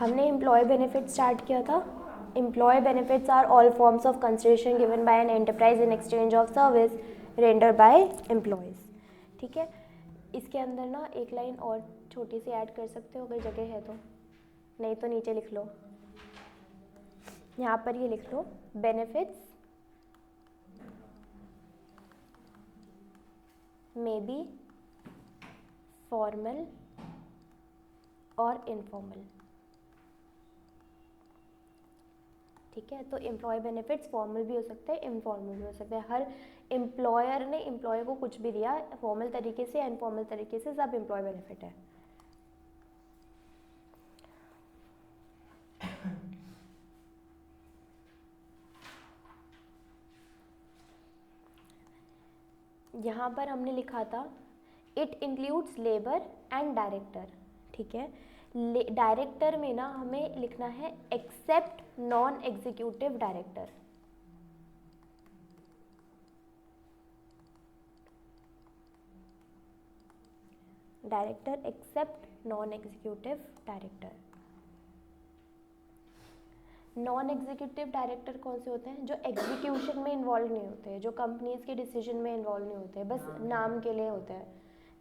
हमने employ benefit start किया था. Employ benefits are all forms of consideration given by an enterprise in exchange of service render by employees. ठीक है, इसके अंदर ना एक लाइन और छोटी सी ऐड कर सकते हो अगर जगह है तो, नहीं तो नीचे लिख लो. यहाँ पर ये लिख लो, बेनिफिट्स मे बी फॉर्मल और इनफॉर्मल. ठीक है, तो एम्प्लॉय बेनिफिट्स फॉर्मल भी हो सकते हैं, इनफॉर्मल भी हो सकते हैं. हर एम्प्लॉयर ने एम्प्लॉय को कुछ भी दिया, फॉर्मल तरीके से इनफॉर्मल तरीके से, सब एम्प्लॉय बेनिफिट है. यहाँ पर हमने लिखा था it includes labour and director. ठीक है, डायरेक्टर में ना हमें लिखना है except non executive director. Director except non executive director. Non executive director कौन से होते हैं? जो एग्जीक्यूशन में इन्वॉल्व नहीं होते, जो कंपनीज के डिसीजन में इन्वॉल्व नहीं होते, बस नाम के लिए होते हैं.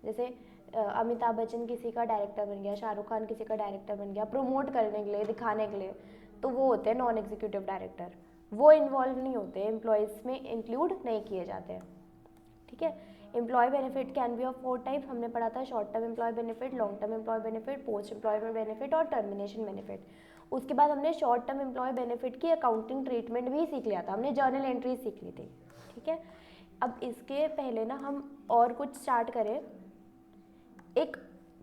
जैसे अमिताभ बच्चन किसी का डायरेक्टर बन गया, शाहरुख खान किसी का डायरेक्टर बन गया, प्रमोट करने के लिए, दिखाने के लिए, तो वो होते हैं नॉन एग्जीक्यूटिव डायरेक्टर. वो इन्वॉल्व नहीं होते, एम्प्लॉयज़ में इंक्लूड नहीं किए जाते हैं. ठीक है, employee benefit can be of 4 type. हमने पढ़ा था short term employee benefit, long term employee benefit, post employment benefit और टर्मिनेशन बेनिफिट. उसके बाद हमने शॉर्ट टर्म एम्प्लॉय बेनिफिट की अकाउंटिंग ट्रीटमेंट भी सीख लिया था, हमने जर्नल एंट्री सीख ली थी. ठीक है, अब इसके पहले ना हम और कुछ स्टार्ट करें, एक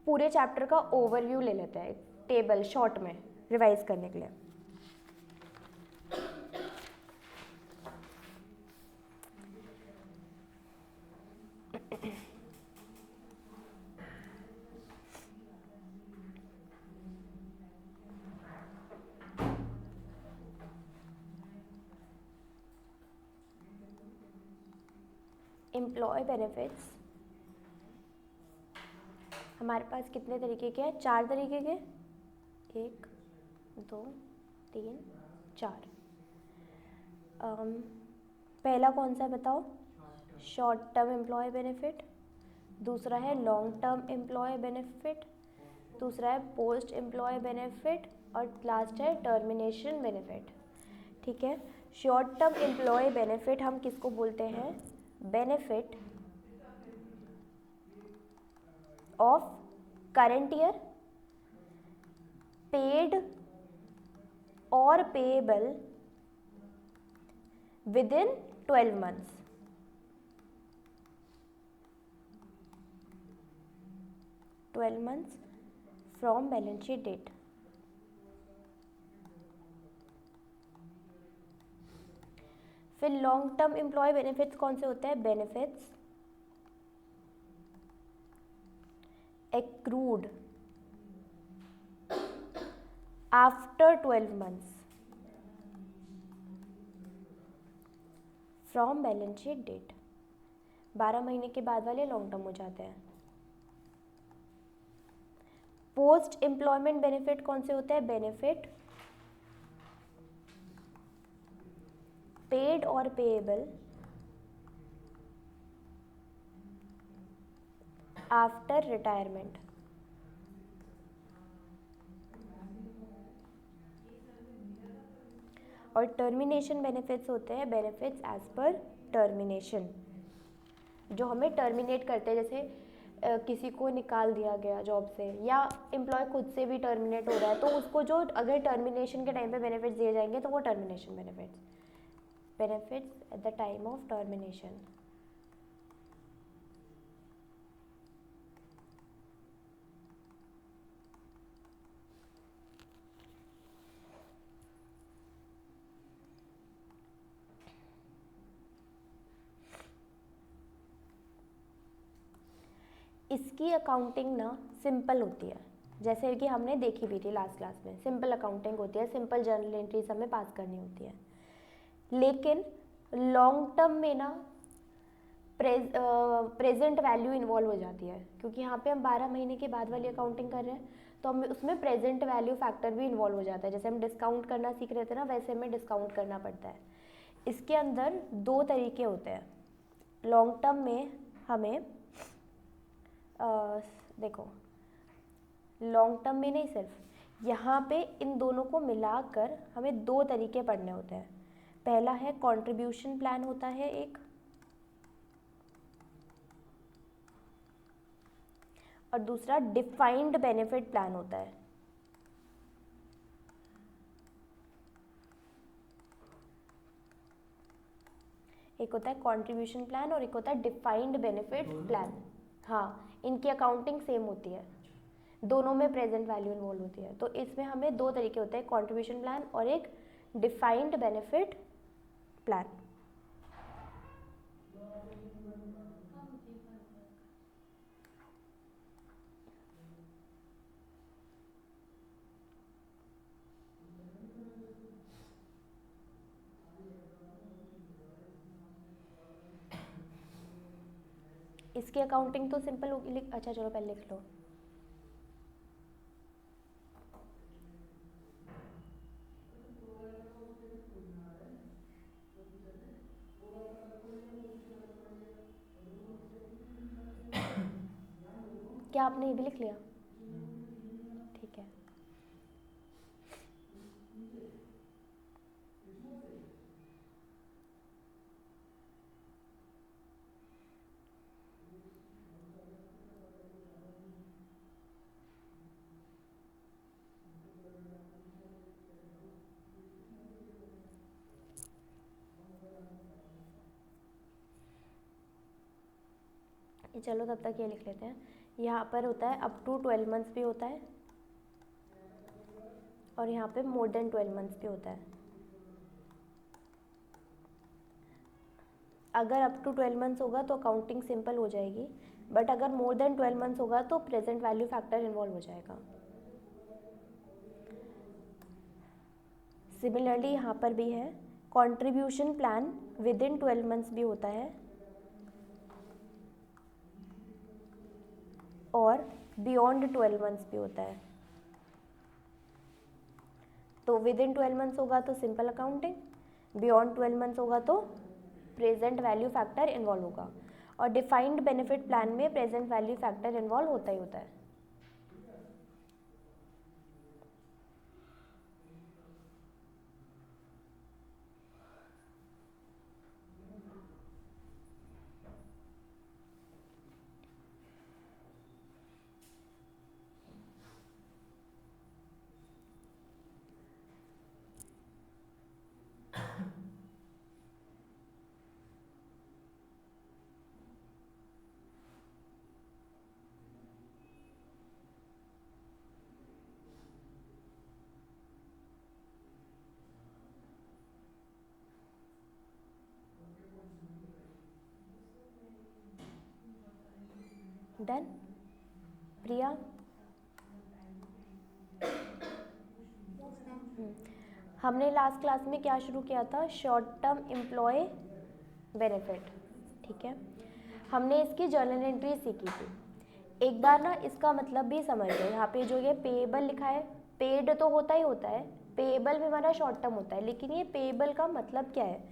पूरे चैप्टर का ओवरव्यू ले लेते हैं, टेबल शॉर्ट में रिवाइज करने के लिए. एम्प्लॉय बेनिफिट्स हमारे पास कितने तरीके के हैं? 4 तरीके के. 1 2 3 4. पहला कौन सा है बताओ? Short term employee benefit. दूसरा है लॉन्ग टर्म एम्प्लॉय बेनिफिट. दूसरा है पोस्ट एम्प्लॉय बेनिफिट. और लास्ट है टर्मिनेशन बेनिफिट. ठीक है, शॉर्ट टर्म एम्प्लॉय बेनिफिट हम किसको बोलते हैं? Benefit of current year, paid और payable within 12 months. From balance sheet date. फिर लॉन्ग टर्म एम्प्लॉय बेनिफिट्स कौन से होते हैं? Benefits accrued after 12 months from balance sheet date. 12 महीने के बाद वाले लॉन्ग टर्म हो जाते हैं. पोस्ट एम्प्लॉयमेंट बेनिफिट कौन से होते हैं? बेनिफिट पेड और पेएबल आफ्टर रिटायरमेंट. और टर्मिनेशन बेनिफिट्स होते हैं बेनिफिट्स एज पर टर्मिनेशन, जो हमें टर्मिनेट करते हैं. जैसे किसी को निकाल दिया गया जॉब से, या एम्प्लॉय खुद से भी टर्मिनेट हो रहा है, तो उसको जो अगर टर्मिनेशन के टाइम पे बेनिफिट्स दिए जाएंगे तो वो termination benefits at the time of termination. इसकी अकाउंटिंग ना सिंपल होती है, जैसे कि हमने देखी भी थी लास्ट क्लास में. सिंपल अकाउंटिंग होती है, सिंपल जर्नल एंट्रीज हमें पास करनी होती है. लेकिन लॉन्ग टर्म में ना प्रेजेंट वैल्यू इन्वॉल्व हो जाती है, क्योंकि यहाँ पे हम 12 महीने के बाद वाली अकाउंटिंग कर रहे हैं, तो हम उसमें प्रेजेंट वैल्यू फैक्टर भी इन्वॉल्व हो जाता है। जैसे हम डिस्काउंट करना सीख रहे थे ना, वैसे हमें डिस्काउंट करना पड़ता है। इसके अंदर दो तरीके होते हैं। लॉन्ग टर्म में हमें देखो, लॉन्ग टर्म में नहीं, सिर्फ यहाँ पे इन दोनों को मिलाकर हमें दो तरीके पढ़ने होते हैं। पहला है कंट्रीब्यूशन प्लान होता है एक, और दूसरा डिफाइंड बेनिफिट प्लान होता है। एक होता है कंट्रीब्यूशन प्लान और एक होता है डिफाइंड बेनिफिट प्लान। हाँ, इनकी अकाउंटिंग सेम होती है, दोनों में प्रेजेंट वैल्यू इन्वॉल्व होती है। तो इसमें हमें दो तरीके होते हैं, कंट्रीब्यूशन प्लान और एक डिफाइंड बेनिफिट प्लान। इसकी अकाउंटिंग तो सिंपल होगी। अच्छा चलो पहले लिख लो। क्या आपने ये भी लिख लिया? ठीक है। चलो तब तक ये लिख लेते हैं। यहाँ पर होता है अप टू 12 मंथ्स भी होता है, और यहाँ पे मोर देन 12 मंथ्स भी होता है। अगर अप टू 12 मंथ्स होगा तो अकाउंटिंग सिंपल हो जाएगी, बट अगर मोर देन 12 मंथ्स होगा तो प्रेजेंट वैल्यू फैक्टर इन्वॉल्व हो जाएगा। सिमिलरली यहाँ पर भी है, contribution plan with in 12 months भी होता है और बियॉन्ड 12 मंथ्स भी होता है। तो विद इन 12 मंथ्स होगा तो सिंपल अकाउंटिंग, बियॉन्ड 12 मंथ्स होगा तो प्रेजेंट वैल्यू फैक्टर इन्वॉल्व होगा, और डिफाइंड बेनिफिट प्लान में प्रेजेंट वैल्यू फैक्टर इन्वॉल्व होता ही होता है। डन प्रिया? हमने लास्ट क्लास में क्या शुरू किया था? Short term employee benefit. ठीक है, हमने इसकी जर्नल एंट्री सीखी थी। एक बार ना इसका मतलब भी समझ लो। यहाँ पे जो ये पेएबल लिखा है, पेड तो होता ही होता है, पेएबल भी हमारा शॉर्ट टर्म होता है, लेकिन ये पेएबल का मतलब क्या है,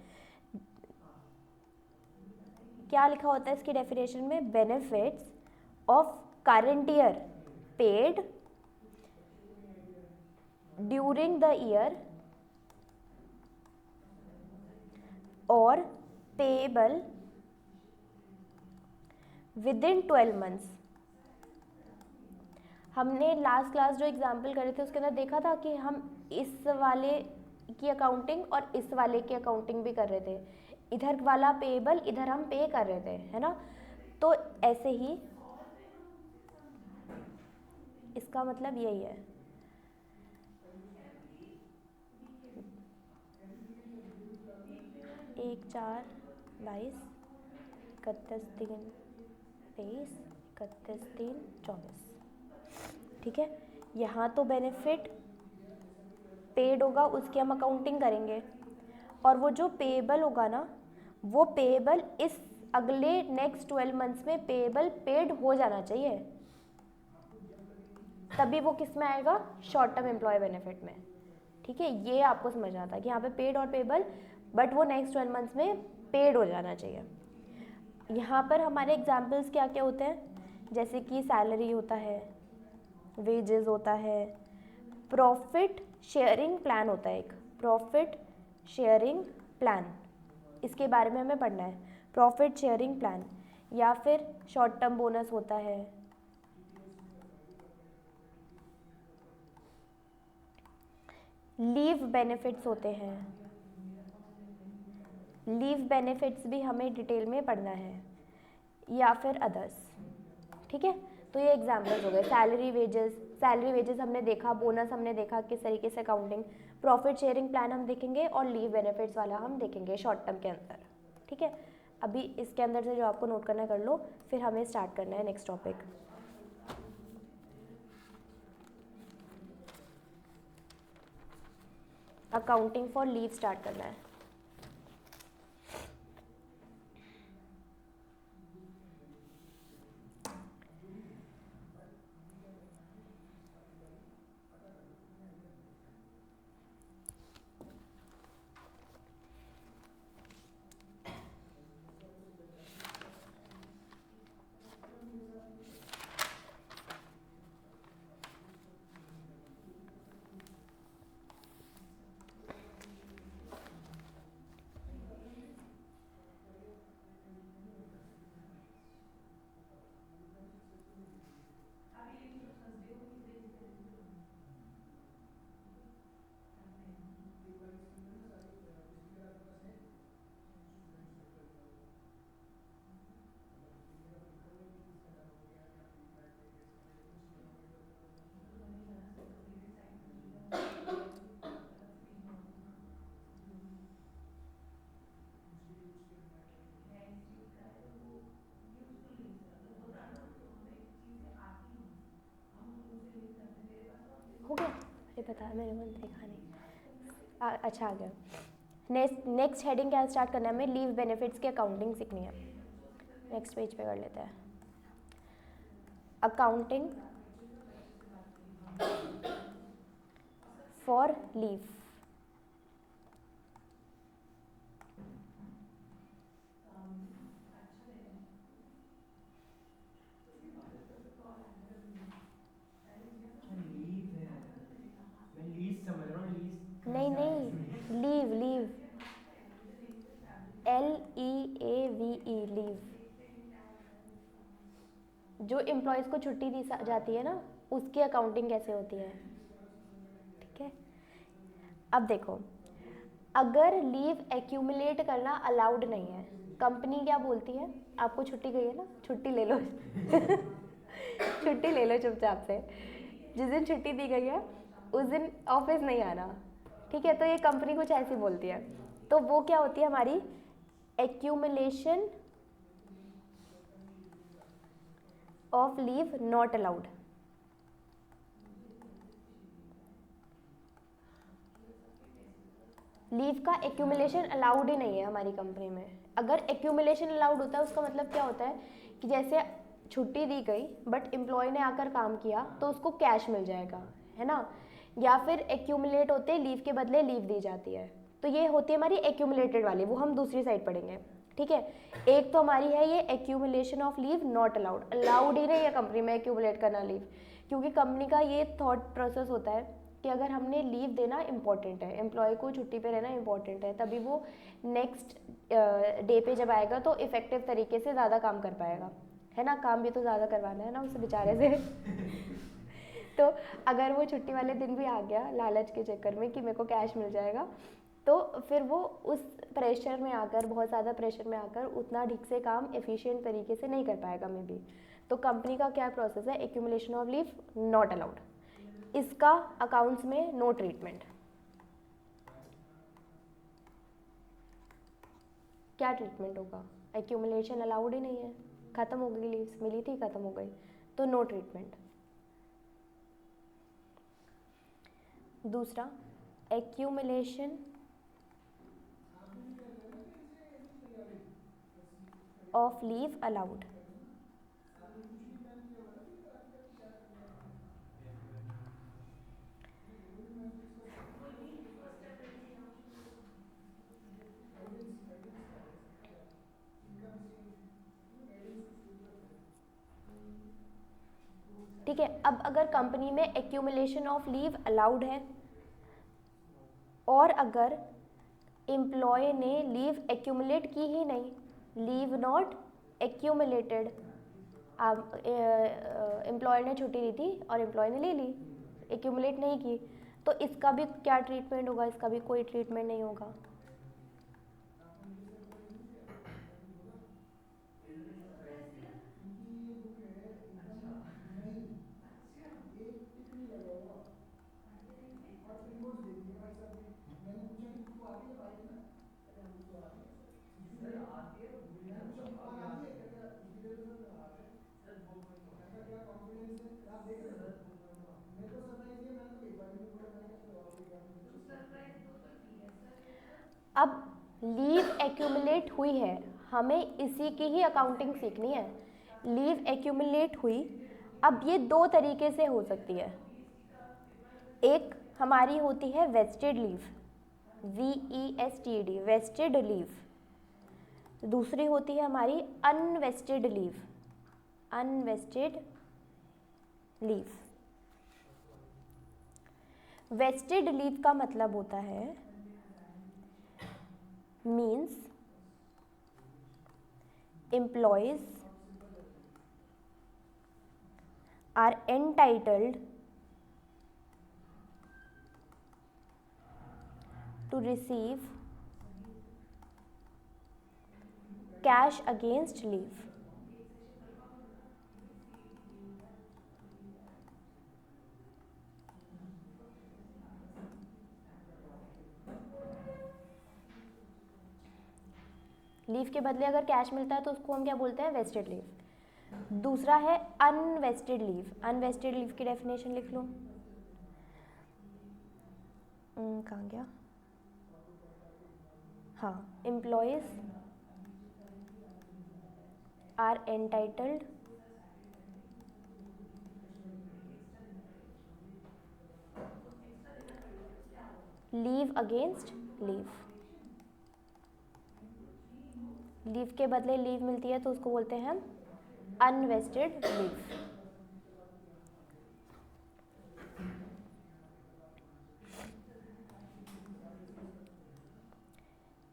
क्या लिखा होता है इसकी डेफिनेशन में? Benefits of current year paid during the year और पेएबल विद इन 12 मंथ्स। हमने लास्ट क्लास जो एग्जाम्पल करे थे उसके अंदर देखा था कि हम इस वाले की अकाउंटिंग और इस वाले की अकाउंटिंग भी कर रहे थे। इधर वाला पेएबल, इधर हम पे कर रहे थे, है ना? तो ऐसे ही इसका मतलब यही है। एक 4-22, 31-3-23, 31-3-24। ठीक है, यहाँ तो बेनिफिट पेड होगा, उसकी हम अकाउंटिंग करेंगे, और वो जो पेएबल होगा ना, वो पेएबल इस अगले नेक्स्ट 12 मंथ्स में पेएबल पेड हो जाना चाहिए। तभी वो किस में आएगा, शॉर्ट टर्म एम्प्लॉय बेनिफिट में। ठीक है, ये आपको समझना था कि यहाँ पे पेड और पेबल, बट वो नेक्स्ट 12 मंथ्स में पेड हो जाना चाहिए। यहाँ पर हमारे एग्जाम्पल्स क्या क्या होते हैं, जैसे कि सैलरी होता है, वेजेस होता है, प्रॉफिट शेयरिंग प्लान होता है एक, प्रॉफिट शेयरिंग प्लान, इसके बारे में हमें पढ़ना है, प्रॉफिट शेयरिंग प्लान। या फिर शॉर्ट टर्म बोनस होता है, लीव बेनिफिट्स होते हैं, लीव बेनिफिट्स भी हमें डिटेल में पढ़ना है, या फिर अदर्स। ठीक है, तो ये एग्जाम्पल्स हो गए, सैलरी वेजेस, सैलरी वेजेस हमने देखा, बोनस हमने देखा किस तरीके से अकाउंटिंग, प्रॉफिट शेयरिंग प्लान हम देखेंगे, और लीव बेनिफिट्स वाला हम देखेंगे शॉर्ट टर्म के अंदर। ठीक है, अभी इसके अंदर से जो आपको नोट करना कर लो, फिर हमें स्टार्ट करना है next topic. Accounting for leave start करना है। हो गया, अरे पता है, मैंने मन देखा नहीं। अच्छा, आ गया। नेक्स्ट हेडिंग क्या स्टार्ट करना है हमें, लीव बेनिफिट्स की अकाउंटिंग सीखनी है। नेक्स्ट पेज पे कर लेते हैं, अकाउंटिंग फॉर लीव। मैं लीज समझ रहा हूँ, लीज नहीं नहीं, लीव लीव, LEAVE, लीव। जो एम्प्लॉयज़ को छुट्टी दी जाती है ना, उसकी अकाउंटिंग कैसे होती है। ठीक है, अब देखो, अगर लीव एक्यूमुलेट करना अलाउड नहीं है, कंपनी क्या बोलती है, आपको छुट्टी गई है ना, छुट्टी ले लो छुट्टी ले लो चुपचाप से, जिस दिन छुट्टी दी गई है उस दिन ऑफिस नहीं आना। ठीक है, तो ये कंपनी कुछ ऐसी बोलती है, तो वो क्या होती है हमारी, accumulation of leave not allowed. Leave का एक्यूमुलेशन अलाउड ही नहीं है हमारी कंपनी में। अगर एक्यूमुलेशन अलाउड होता है, उसका मतलब क्या होता है कि जैसे छुट्टी दी गई बट एम्प्लॉय ने आकर काम किया तो उसको कैश मिल जाएगा, है ना, या फिर एक्यूमुलेट होते हैं लीव के बदले लीव दी जाती है, तो ये होती है हमारी एक्यूमुलेटेड वाली, वो हम दूसरी साइड पढ़ेंगे। ठीक है, एक तो हमारी है ये accumulation of leave not allowed, allowed ही नहीं है कंपनी में एक्यूमुलेट करना लीव, क्योंकि कंपनी का ये थॉट प्रोसेस होता है कि अगर हमने लीव देना इंपॉर्टेंट है, एम्प्लॉय को छुट्टी पे रहना इंपॉर्टेंट है, तभी वो नेक्स्ट डे पे जब आएगा तो इफेक्टिव तरीके से ज़्यादा काम कर पाएगा, है ना, काम भी तो ज़्यादा करवाना है ना उस बेचारे से तो अगर वो छुट्टी वाले दिन भी आ गया लालच के चक्कर में कि मेरे को कैश मिल जाएगा, तो फिर वो उस प्रेशर में आकर, बहुत ज़्यादा प्रेशर में आकर उतना ठीक से काम एफिशिएंट तरीके से नहीं कर पाएगा मे बी। तो कंपनी का क्या प्रोसेस है, accumulation of leave not allowed, इसका अकाउंट्स में नो ट्रीटमेंट। क्या ट्रीटमेंट होगा, एक्यूमुलेशन अलाउड ही नहीं है, ख़त्म हो गई, लीव्स मिली थी ख़त्म हो गई, तो नो ट्रीटमेंट। दूसरा, एक्यूमुलेशन ऑफ लीव अलाउड। ठीक है। अब अगर कंपनी में एक्यूमुलेशन ऑफ लीव अलाउड है और अगर एम्प्लॉय ने लीव एक्यूमुलेट की ही नहीं, लीव नॉट एक्यूमुलेटेड, एम्प्लॉयर ने छुट्टी ली थी और एम्प्लॉय ने ले ली, एक्यूमुलेट नहीं की, तो इसका भी क्या ट्रीटमेंट होगा? इसका भी कोई ट्रीटमेंट नहीं होगा। अब लीव एक्यूमुलेट हुई है, हमें इसी की ही अकाउंटिंग सीखनी है। लीव एक्यूमुलेट हुई, अब ये दो तरीके से हो सकती है। एक हमारी होती है vested leave, VESTED, vested leave. दूसरी होती है हमारी unvested leave, unvested leave. Vested leave का मतलब होता है, means employees are entitled to receive cash against leave. Leave के बदले अगर कैश मिलता है तो उसको हम क्या बोलते हैं? Vested leave. दूसरा है अनवेस्टेड लीव। अनवेस्टेड लीव की डेफिनेशन लिख लो। कहाँ गया? हाँ, employees are entitled leave against leave. लीव के बदले लीव मिलती है तो उसको बोलते हैं हम अनवेस्टेड लीव।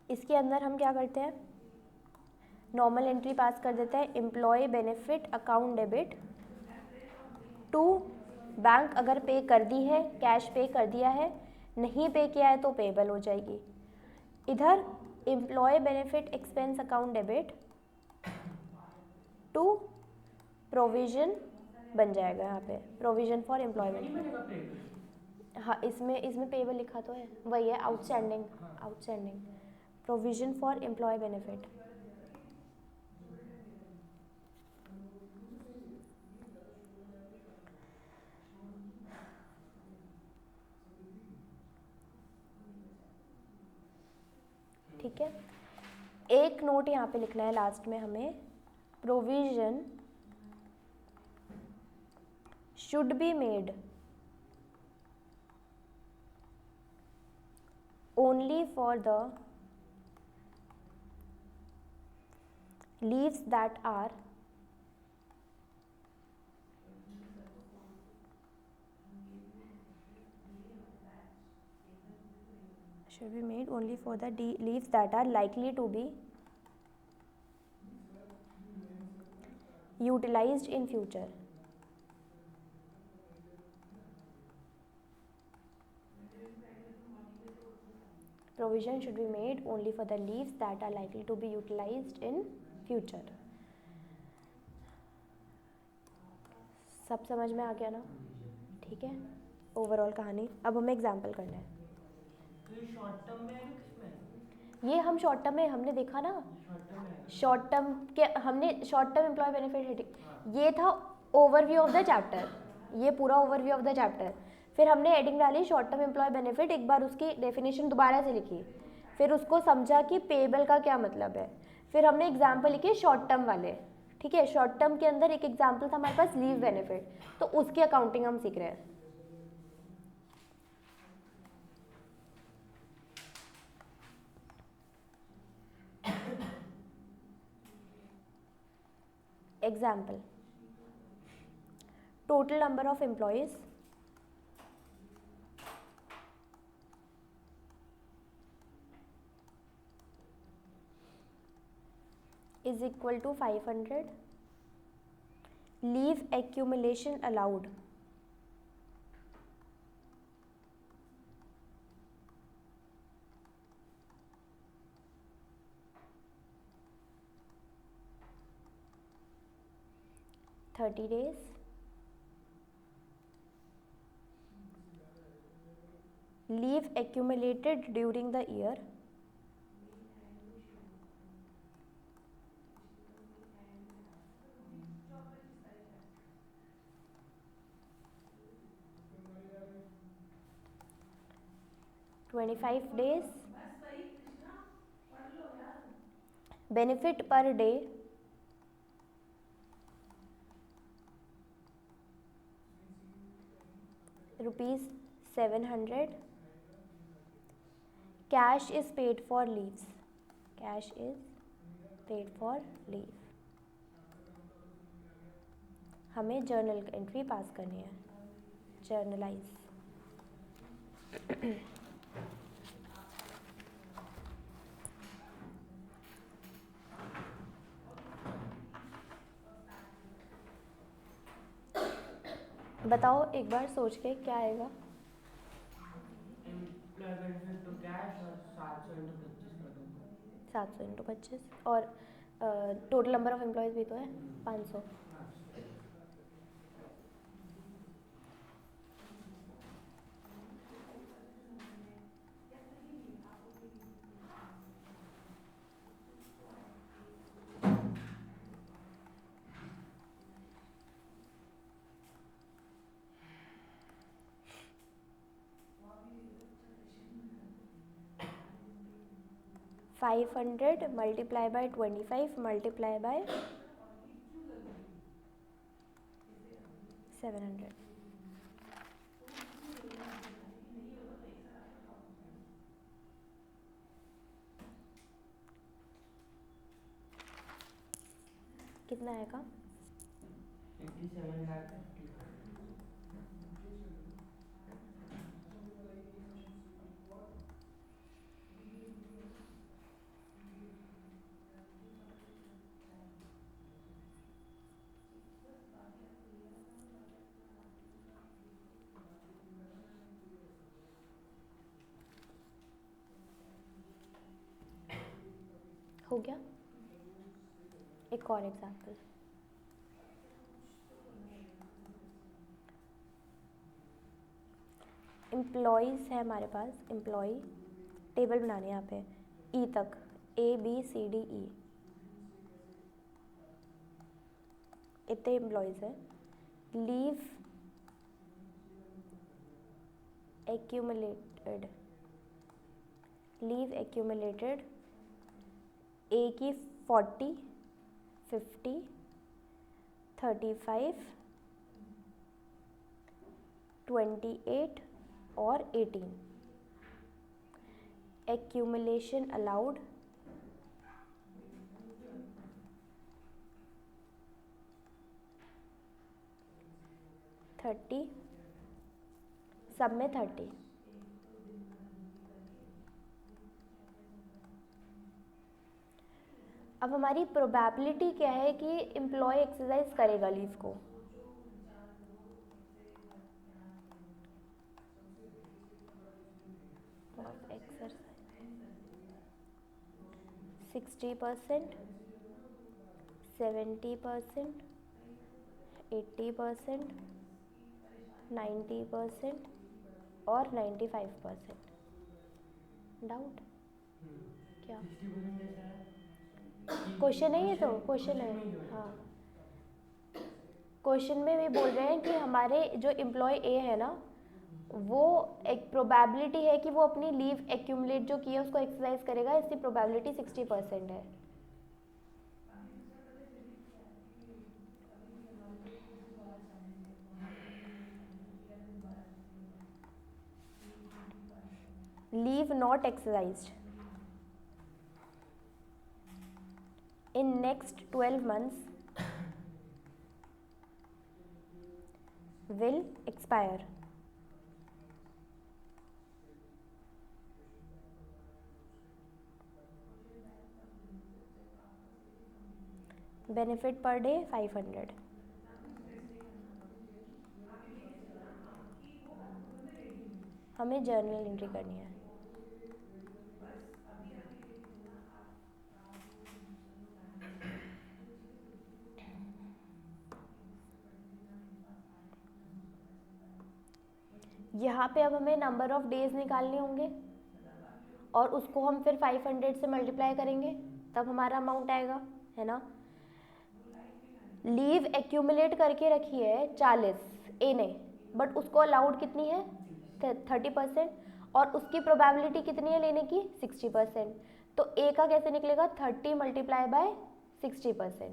इसके अंदर हम क्या करते हैं? नॉर्मल एंट्री पास कर देते हैं, employee benefit account debit to bank. अगर पे कर दी है, कैश पे कर दिया है, नहीं पे किया है तो पेबल हो जाएगी। इधर employee benefit expense account debit to provision बन जाएगा। यहाँ पे प्रोविजन फॉर एम्प्लॉयमेंट। हाँ, इसमें पेबल लिखा तो है, वही है outstanding. Outstanding provision for employee benefit. ठीक है, एक नोट यहाँ पे लिखना है लास्ट में हमें, provision should be made only for the leaves that are should be made only for the leaves that are likely to be utilized in future. Provision should be made only for the leaves that are likely to be utilized in future. सब समझ में आ गया ना? ठीक है, overall कहानी। अब हमें एग्जाम्पल करना है। तो ये शॉर्ट टर्म में है कि किसमें है? ये हम शॉर्ट टर्म में हमने देखा ना, शॉर्ट टर्म है। शॉर्ट टर्म के हमने short term employee benefit heading, ये था ओवरव्यू ऑफ द चैप्टर, ये पूरा ओवरव्यू ऑफ द चैप्टर। फिर हमने हेडिंग डाली शॉर्ट टर्म एम्प्लॉय बेनिफिट, एक बार उसकी डेफिनेशन दोबारा से लिखी, फिर उसको समझा कि पेबल का क्या मतलब है, फिर हमने एग्जाम्पल लिखे शॉर्ट टर्म वाले। ठीक है, शॉर्ट टर्म के अंदर एक एग्जाम्पल था हमारे पास लीव बेनिफिट, तो उसकी अकाउंटिंग हम सीख रहे हैं। Example, total number of employees is equal to 500. Leave accumulation allowed (30 days). Leave accumulated during the year (25 days). Benefit per day ₹700. Cash is paid for leaves. Cash is paid for leave. हमें journal entry पास करनी है, generalized. बताओ एक बार सोच के क्या आएगा। Employ benefit to cash और 700 × 25 कर दूंगा। 700 × 25 और टोटल नंबर ऑफ एम्प्लॉयज़ भी तो है 500। $500 multiply by 25 multiply by 700। कितना आएगा? 87 लाख 50। हो गया। एक और एग्जाम्पल, एम्प्लॉयज़ है हमारे पास। एम्प्लॉय टेबल बनानी है यहाँ पे ई तक, ABCDE इतने एम्प्लॉयज़ है। लीव एक्यूमुलेटेड, लीव एक्यूमुलेटेड ए की 40, 50, 35, 28 और 18। एक्यूमुलेशन अलाउड 30, सब में 30। अब हमारी प्रोबेबिलिटी क्या है कि एम्प्लॉय एक्सरसाइज करेगा लीव को? एक्सरसाइज 60%, 70%, 80%, 90% और 95%। डाउट क्या? 60% जैसा है। क्वेश्चन है ये तो, क्वेश्चन है। हाँ, क्वेश्चन में भी बोल रहे हैं कि हमारे जो एम्प्लॉय ए है ना, वो एक प्रोबेबिलिटी है कि वो अपनी लीव एक्यूमुलेट जो की है उसको एक्सरसाइज करेगा, इसकी प्रोबेबिलिटी 60% है। Leave not exercised in next 12 months will expire. Benefit per day 500. हमें जर्नल एंट्री करनी है. यहाँ पे अब हमें नंबर ऑफ डेज निकालने होंगे और उसको हम फिर 500 से मल्टीप्लाई करेंगे, तब हमारा अमाउंट आएगा, है ना. लीव एक्यूमुलेट करके रखी है 40 ए ने, बट उसको अलाउड कितनी है 30%, और उसकी प्रोबेबिलिटी कितनी है लेने की 60%. तो ए का कैसे निकलेगा 30 मल्टीप्लाई बाय 60%.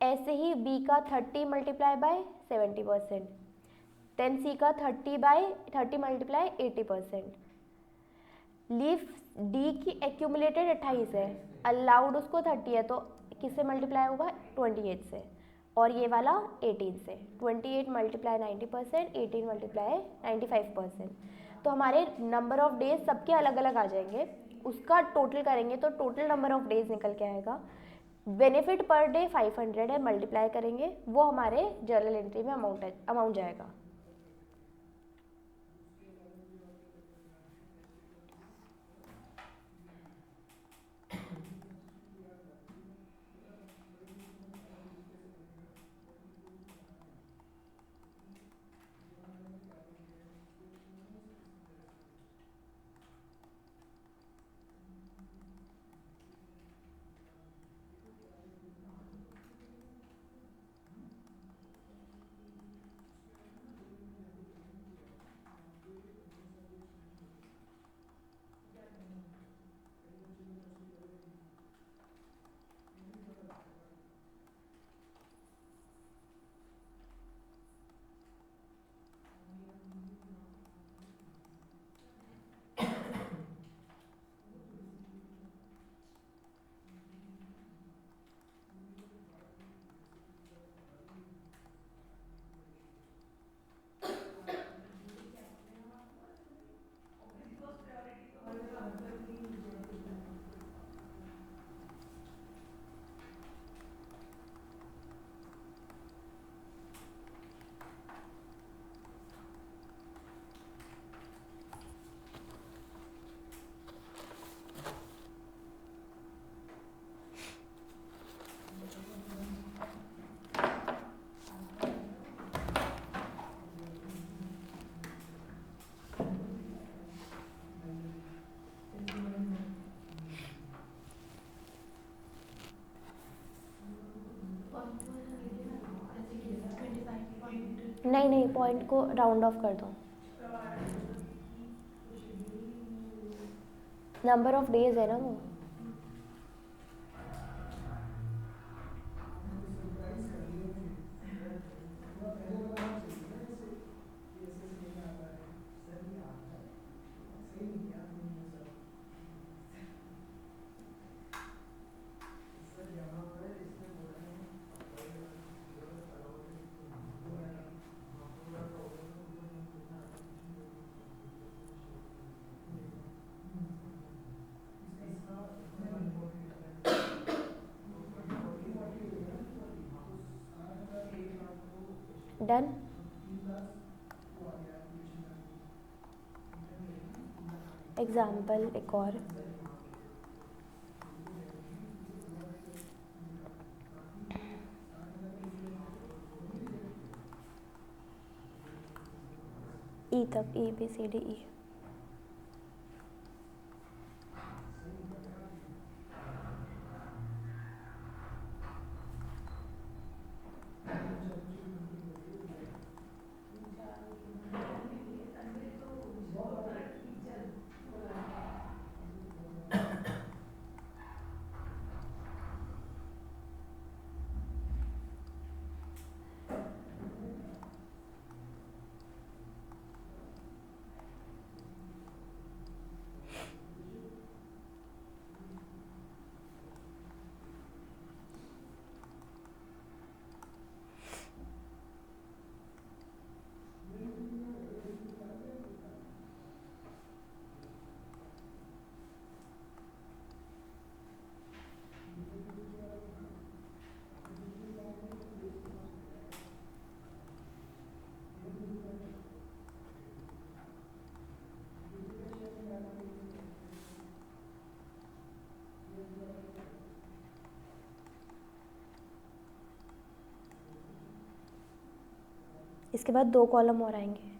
ऐसे ही बी का 30 मल्टीप्लाई बाय 70%. देन सी का 30 मल्टीप्लाई 80%. लीव डी की एक्यूमुलेटेड 28 है, अलाउड उसको 30 है, तो किससे मल्टीप्लाई होगा 28 से, और ये वाला 18 से. 28 मल्टीप्लाई 90%, 18 मल्टीप्लाई 95%. तो हमारे नंबर ऑफ डेज सबके अलग अलग आ जाएंगे, उसका टोटल करेंगे तो टोटल नंबर ऑफ डेज निकल के आएगा. बेनिफिट पर डे 500 है, मल्टीप्लाई करेंगे वो हमारे जर्नल एंट्री में अमाउंट जाएगा. नहीं, पॉइंट को राउंड ऑफ कर दो. नंबर ऑफ डेज है ना वो. डन. एग्जाम्पल एक और. ई तक ABCDE. इसके बाद 2 कॉलम और आएंगे।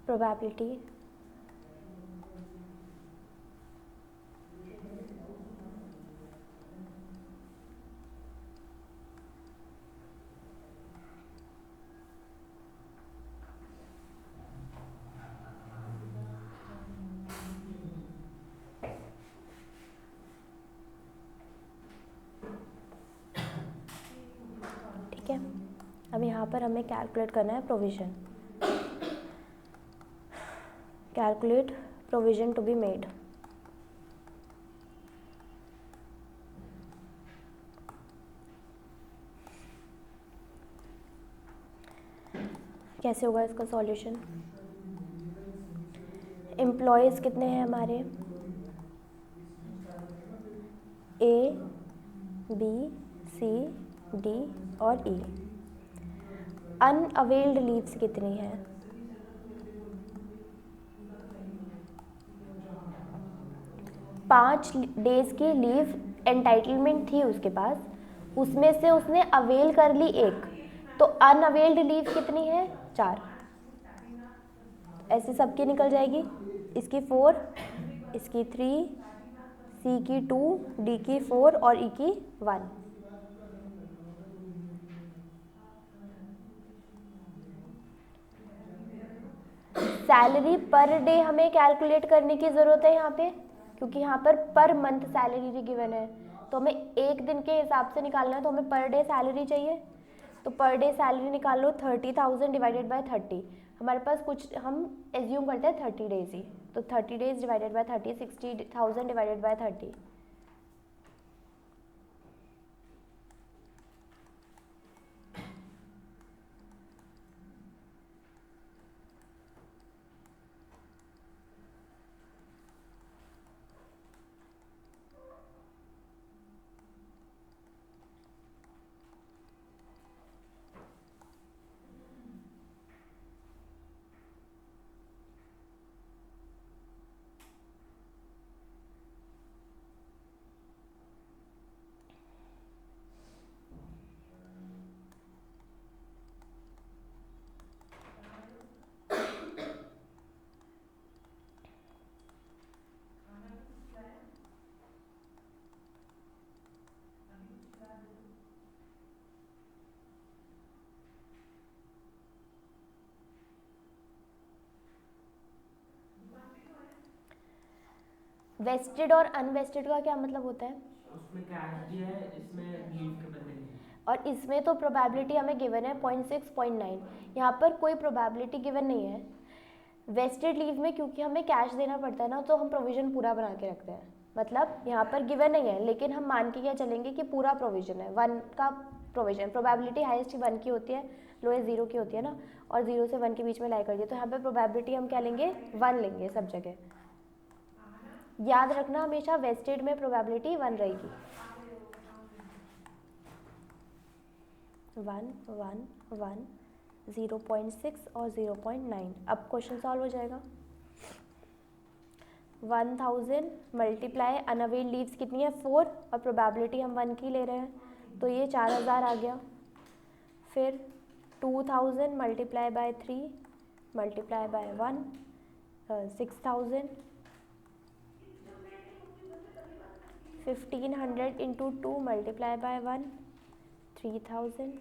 प्रोबेबिलिटी ठीक है। अब यहाँ पर हमें कैलकुलेट करना है provision. Calculate provision to be made. कैसे होगा इसका सॉल्यूशन? एम्प्लॉयज़ कितने हैं हमारे? ए, बी, सी, डी और ई। अनअवेल्ड लीव्स कितनी हैं? 5 डेज की लीव एंटाइटलमेंट थी उसके पास, उसमें से उसने अवेल कर ली 1, तो अनअवेल्ड लीव कितनी है? 4। ऐसे सबकी निकल जाएगी। इसकी 4, इसकी 3, सी की 2, डी की 4 और ई की 1। सैलरी पर डे हमें कैलकुलेट करने की ज़रूरत है यहाँ पे, क्योंकि यहाँ पर मंथ सैलरी गिवन है, तो हमें एक दिन के हिसाब से निकालना है, तो हमें पर डे सैलरी चाहिए। तो पर डे सैलरी निकाल लो 30,000 डिवाइडेड बाय 30। हमारे पास कुछ हम एज्यूम करते हैं 30 डेज ही, तो 30 days divided by 30, 60,000 divided by 30। Vested और अनवेस्टेड का क्या मतलब होता है? उसमें कैश दिया है, इसमें लीव के बदले में। और इसमें तो प्रोबेबिलिटी हमें गिवन है 0.6, 0.9। यहाँ पर कोई प्रोबेबिलिटी गिवन नहीं है। वेस्टेड लीव में क्योंकि हमें कैश देना पड़ता है ना, तो हम प्रोविज़न पूरा बना के रखते हैं। मतलब यहाँ पर गिवन नहीं है, लेकिन हम मान के क्या चलेंगे कि पूरा प्रोविज़न है, 1 का प्रोविज़न। प्रोबेबिलिटी हाईएस्ट 1 की होती है, लोएस्ट 0 की होती है ना, और 0 से 1 के बीच में लाई कर दिए, तो यहाँ पर प्रोबेबिलिटी हम क्या लेंगे? 1 लेंगे सब जगह। याद रखना हमेशा वेस्टेड में प्रोबेबिलिटी 1 रहेगी। 1, 1, 1, 0.6 और 0.9। अब क्वेश्चन सॉल्व हो जाएगा। 1000 मल्टीप्लाई अनअवेल लीव्स कितनी है? 4, और प्रोबेबिलिटी हम 1 की ले रहे हैं, तो ये 4000 आ गया। फिर 2000 multiply by 3 multiply by 1, 6000। 1500 into 2 multiply by 1, 3000।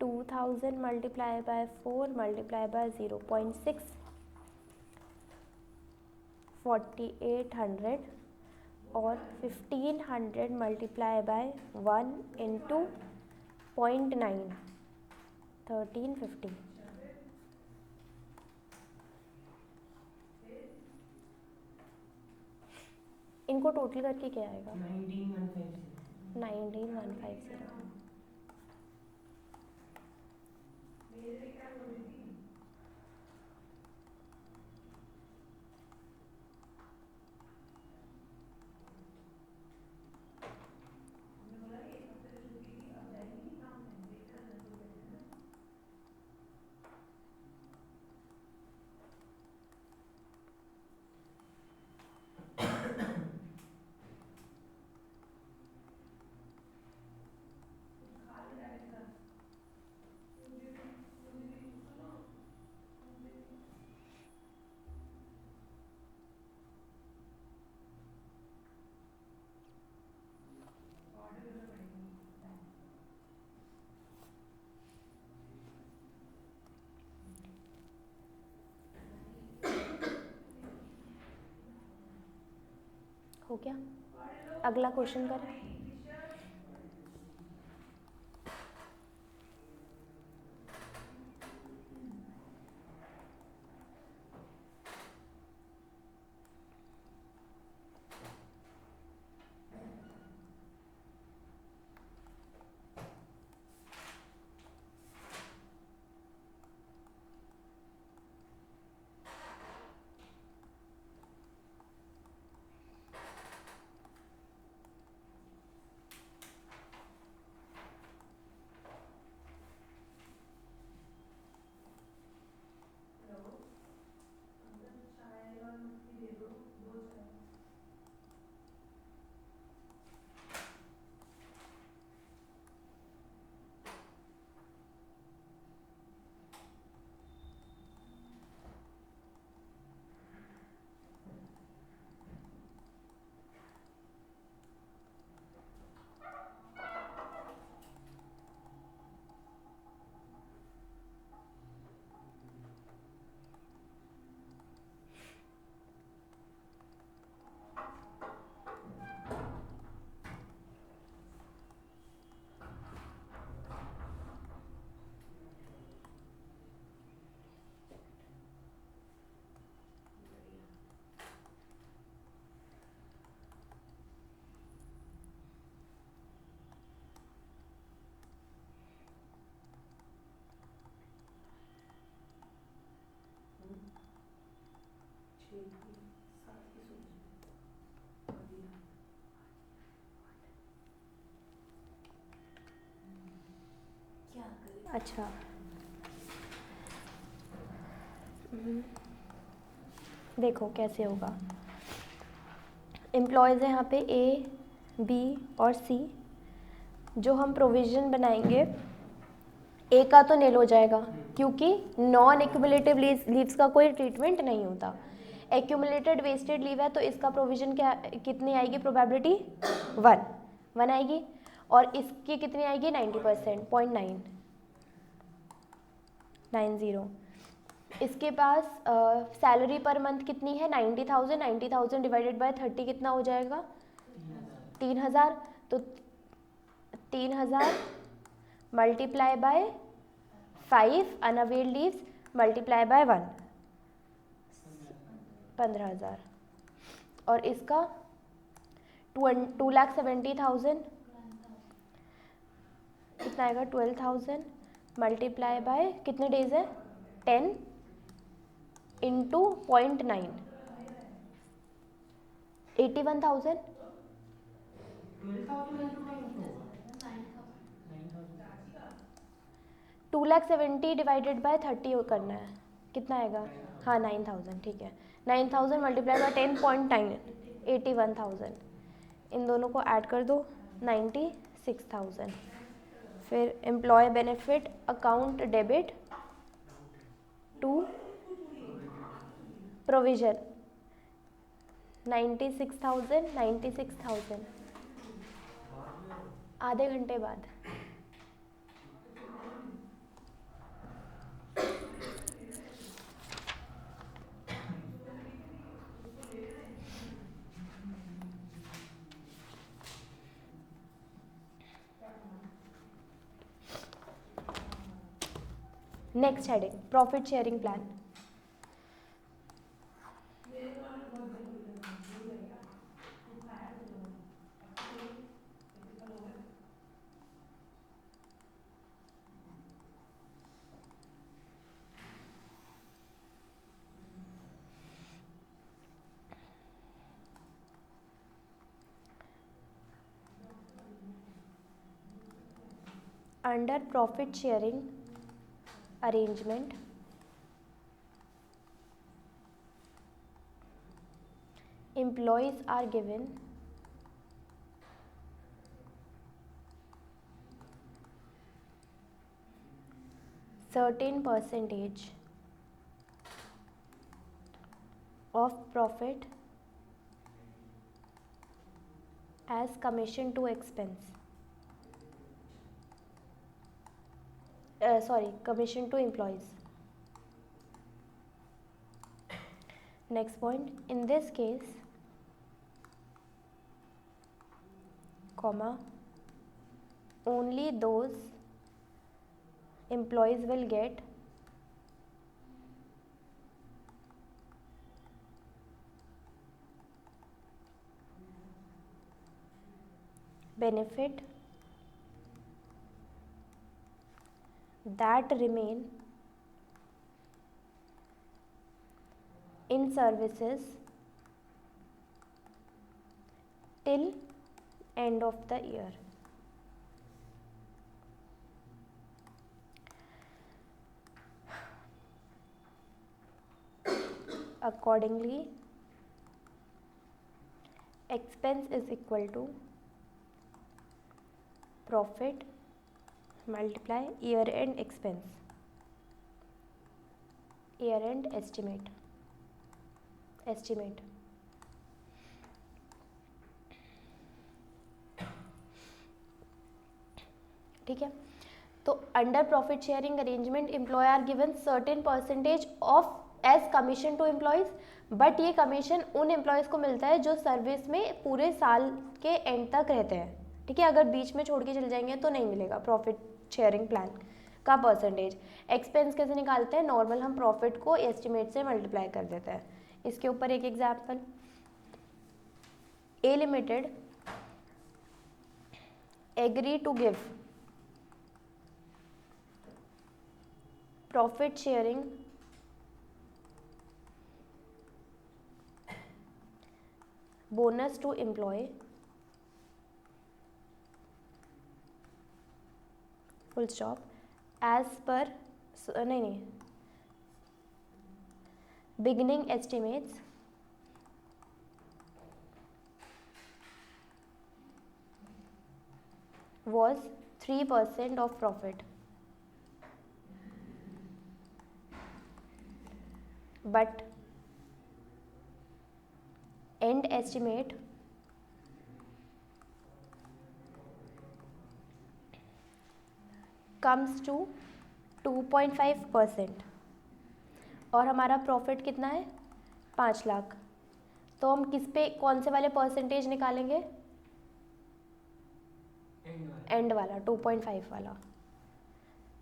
2000 multiply by 4 multiply by 0.6, 4800। और 1500 मल्टीप्लाई बाय 1 इंटू 0.9, 1350। इनको टोटल करके क्या आएगा? 19150। 19150। हो गया? अगला क्वेश्चन करें। अच्छा, देखो कैसे होगा। एम्प्लॉयज़ है यहाँ पे ए, बी और सी। जो हम प्रोविज़न बनाएंगे, ए का तो नील हो जाएगा क्योंकि नॉन एक्यूमुलेटिव लीव्स का कोई ट्रीटमेंट नहीं होता। एक्यूमुलेटेड वेस्टेड लीव है तो इसका प्रोविज़न क्या, कितनी आएगी प्रोबेबिलिटी? 1 आएगी। और इसकी कितनी आएगी? 90%, 0.990। इसके पास सैलरी पर मंथ कितनी है? 90,000। 90,000 डिवाइडेड बाय 30 कितना हो जाएगा? 3,000। तो 3,000 multiply by 5 unavailed leaves multiply by 1, 15,000। और इसका 2,70,000 कितना आएगा? 12,000 मल्टीप्लाई बाय कितने डेज है? 10 इंटू 0.9, 81,000। 12,000 इंटू 9 क्यों होगा? 9,000। 2,70,000 डिवाइडेड बाय 30 करना है, कितना आएगा? हाँ 9,000, ठीक है। 9,000 मल्टीप्लाई बाय 10.9, 81,000। इन दोनों को ऐड कर दो, 96,000। फिर employee benefit account debit to provision 96,000 आधे घंटे बाद। Next heading profit sharing plan. Under profit sharing arrangement, employees are given certain percentage of profit as commission to expense. Commission to employees. Next point, in this case, comma, only those employees will get benefit that remain in services till end of the year. Accordingly, expense is equal to profit multiply year end expense, year end estimate. ठीक है. तो under profit sharing arrangement employee are given certain percentage of as commission to employees, but ये commission उन employees को मिलता है जो service में पूरे साल के एंड तक रहते हैं. ठीक है, अगर बीच में छोड़ के चले जाएंगे तो नहीं मिलेगा प्रॉफिट शेयरिंग प्लान का परसेंटेज. एक्सपेंस कैसे निकालते हैं? नॉर्मल हम प्रॉफिट को एस्टिमेट से मल्टीप्लाई कर देते हैं. इसके ऊपर एक example, A limited agree to give profit sharing bonus to employee full stop as per beginning estimates was 3% of profit, but end estimate comes to 2.5% और हमारा प्रॉफिट कितना है? 5 लाख. तो हम किस पे कौन से वाले परसेंटेज निकालेंगे? एंड वाला 2.5 वाला.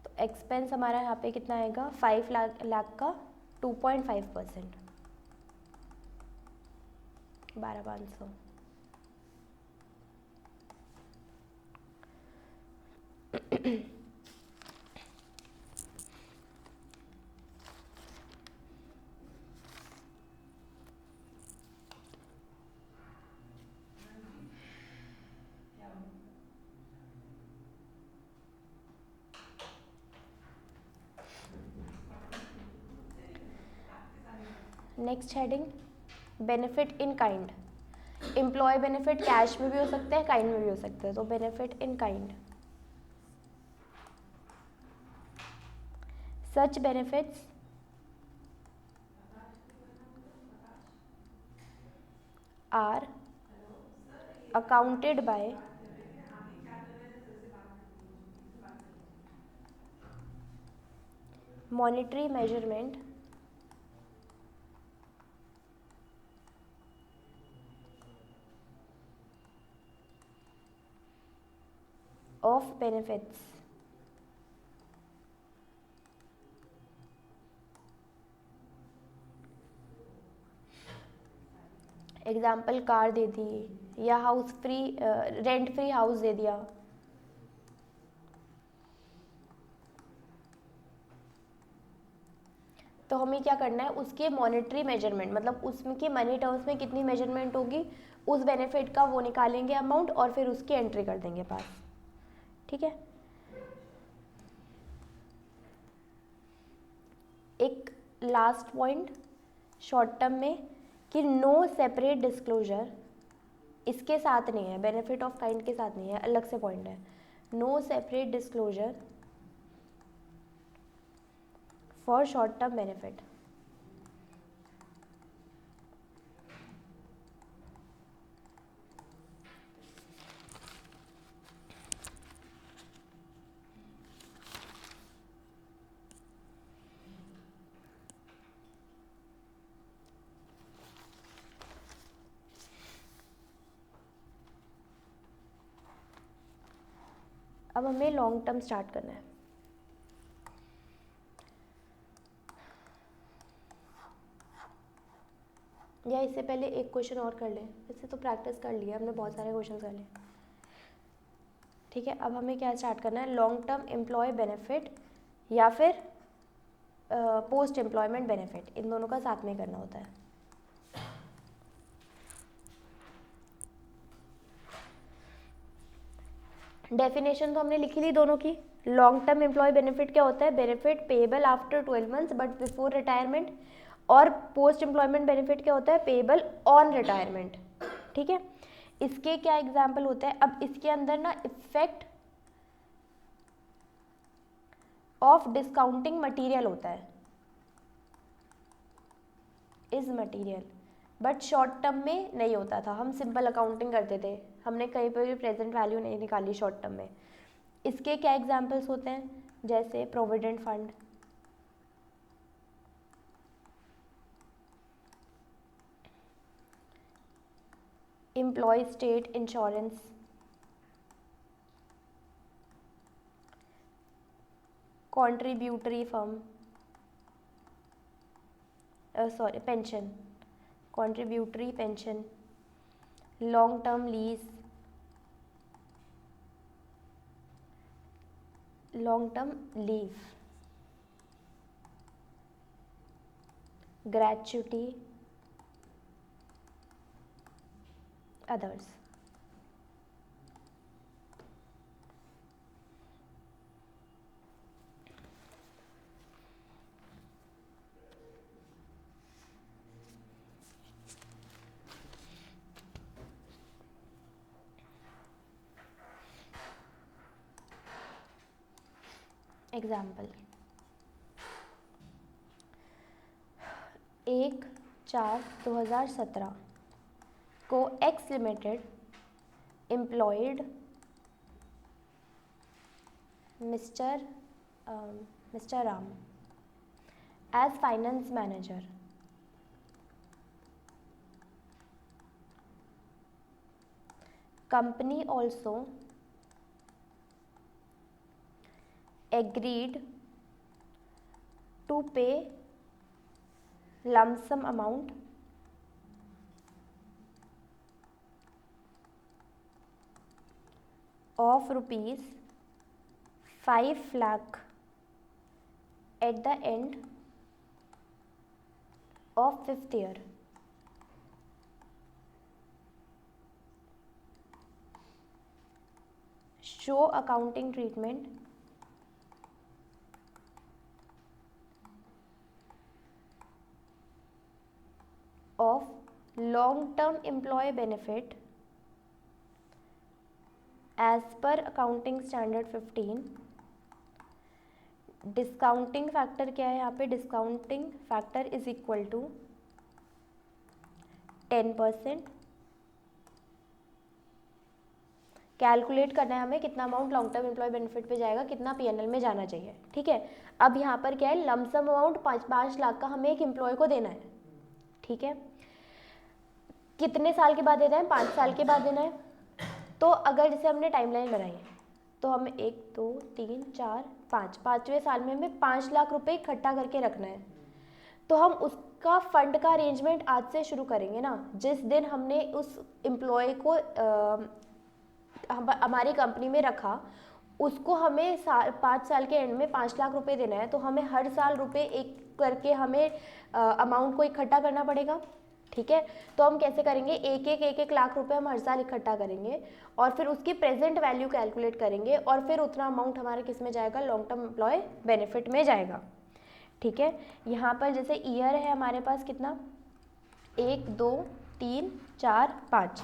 तो एक्सपेंस हमारा यहाँ पे कितना आएगा? 5 लाख का 2.5%, 12,500. Next heading benefit in kind. Employee benefit cash में भी हो सकते हैं, काइंड में भी हो सकते हैं. तो benefit in kind, such benefits are accounted by monetary measurement of benefits example car दे दी या house free rent free house दे दिया। तो हमें क्या करना है, उसके मॉनेटरी मेजरमेंट, मतलब उसमें की मनी टर्म्स में कितनी मेजरमेंट होगी उस बेनिफिट का, वो निकालेंगे अमाउंट और फिर उसकी एंट्री कर देंगे पास। ठीक है। एक लास्ट पॉइंट शॉर्ट टर्म में कि नो सेपरेट डिस्क्लोजर, इसके साथ नहीं है, बेनिफिट ऑफ काइंड के साथ नहीं है, अलग से पॉइंट है। No separate disclosure for short term benefit. अब हमें लॉन्ग टर्म स्टार्ट करना है। या इससे पहले एक क्वेश्चन और कर लें, इससे तो प्रैक्टिस कर लिया हमने, बहुत सारे क्वेश्चन कर लिए। ठीक है, अब हमें क्या स्टार्ट करना है, लॉन्ग टर्म एम्प्लॉय बेनिफिट या फिर पोस्ट एम्प्लॉयमेंट बेनिफिट, इन दोनों का साथ में करना होता है। डेफिनेशन तो हमने लिखी ली दोनों की। लॉन्ग टर्म एम्प्लॉय बेनिफिट क्या होता है, benefit payable after 12 months but before retirement. और पोस्ट एम्प्लॉयमेंट बेनिफिट क्या होता है, पेएबल ऑन रिटायरमेंट। ठीक है, इसके क्या एग्जाम्पल होता है, अब इसके अंदर ना इफेक्ट ऑफ डिस्काउंटिंग मटीरियल होता है, is material, but short term में नहीं होता था, हम सिंपल अकाउंटिंग करते थे, हमने कहीं पर भी प्रेजेंट वैल्यू नहीं निकाली शॉर्ट टर्म में। इसके क्या एग्जाम्पल्स होते हैं, जैसे provident fund, employee state insurance, contributory firm, sorry pension, contributory pension, long term lease, long term leave, gratuity, others. Example, 1/4/2017 को X limited employed mister Ram as finance manager. Company also agreed to pay lump sum amount of rupees 5 lakh at the end of 5th year. Show accounting treatment of long-term employee benefit as per accounting standard 15. Discounting factor क्या है यहाँ पे, discounting factor is equal to 10%। Calculate करना है हमें कितना amount long term employee benefit पे जाएगा, कितना पीएनएल में जाना चाहिए। ठीक है, अब यहाँ पर क्या है, लमसम अमाउंट 5 लाख का हमें एक एम्प्लॉय को देना है। ठीक है, कितने साल के बाद देना है, 5 साल के बाद देना है। तो अगर जैसे हमने टाइमलाइन बनाई है तो हमें 1 2 3 4 5 पाँचवें साल में हमें 5 लाख रुपए इकट्ठा करके रखना है। तो हम उस का फंड का अरेंजमेंट आज से शुरू करेंगे ना, जिस दिन हमने उस एम्प्लॉय को हमारी कंपनी में रखा, उसको हमें 5 साल के एंड में 5 लाख रुपए देना है, तो हमें हर साल रुपए एक करके हमें अमाउंट को इकट्ठा करना पड़ेगा, ठीक है। तो हम कैसे करेंगे, एक लाख रुपए हम हर साल इकट्ठा करेंगे और फिर उसकी प्रेजेंट वैल्यू कैलकुलेट करेंगे और फिर उतना अमाउंट हमारे किस में जाएगा, लॉन्ग टर्म एम्प्लॉय बेनिफिट में जाएगा, ठीक है। यहाँ पर जैसे ईयर है हमारे पास कितना, 1 2 3 4 5,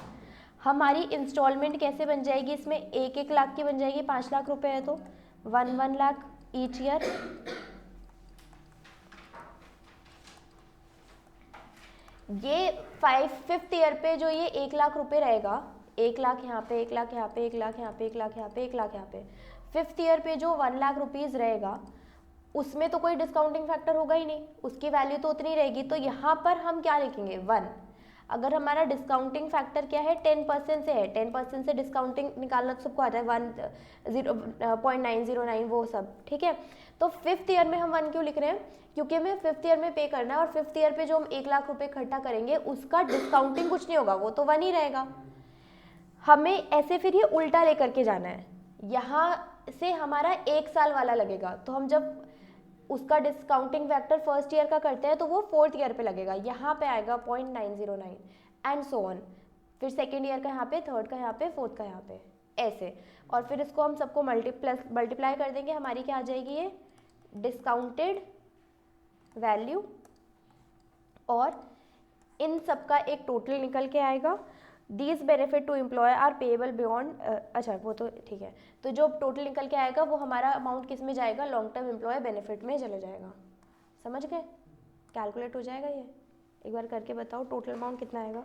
हमारी इंस्टॉलमेंट कैसे बन जाएगी, इसमें 1 लाख की बन जाएगी, 5 लाख रुपए है तो 1 लाख ईच ईयर। ये 5th ईयर पे जो ये 1 लाख रुपए रहेगा, 1 लाख यहाँ पे, 1 लाख यहाँ पे, 1 लाख यहाँ पे, 1 लाख यहाँ पे, 1 लाख यहाँ पे, 5th ईयर पे जो 1 लाख रुपीज़ रहेगा उसमें तो कोई डिस्काउंटिंग फैक्टर होगा ही नहीं, उसकी वैल्यू तो उतनी रहेगी। तो यहाँ पर हम क्या लिखेंगे, 1। अगर हमारा डिस्काउंटिंग फैक्टर क्या है, 10% से है, 10% से डिस्काउंटिंग निकालना तो सबको आता है, 0.909 वो सब, ठीक है। तो 5th ईयर में हम 1 क्यों लिख रहे हैं, क्योंकि हमें 5th ईयर में पे करना है और 5th ईयर पे जो हम 1 लाख रुपए इकट्ठा करेंगे उसका डिस्काउंटिंग कुछ नहीं होगा, वो तो 1 ही रहेगा। हमें ऐसे फिर ये उल्टा लेकर के जाना है, यहाँ से हमारा 1 साल वाला लगेगा, तो हम जब उसका डिस्काउंटिंग फैक्टर 1st ईयर का करते हैं तो वो 4th ईयर पे लगेगा, यहाँ पे आएगा 0.909 एंड सो ऑन, फिर 2nd ईयर का यहाँ पे, 3rd का यहाँ पे, 4th का यहाँ पे, ऐसे। और फिर इसको हम सबको मल्टीप्लाई कर देंगे, हमारी क्या आ जाएगी, ये डिस्काउंटेड वैल्यू, और इन सब का एक टोटल निकल के आएगा। These benefit to employee are payable beyond, अच्छा वो तो ठीक है, तो जो टोटल निकल के आएगा वो हमारा अमाउंट किस में जाएगा, लॉन्ग टर्म एम्प्लॉय बेनिफिट में चला जाएगा। समझ गए, कैलकुलेट हो जाएगा ये, एक बार करके बताओ टोटल अमाउंट कितना आएगा।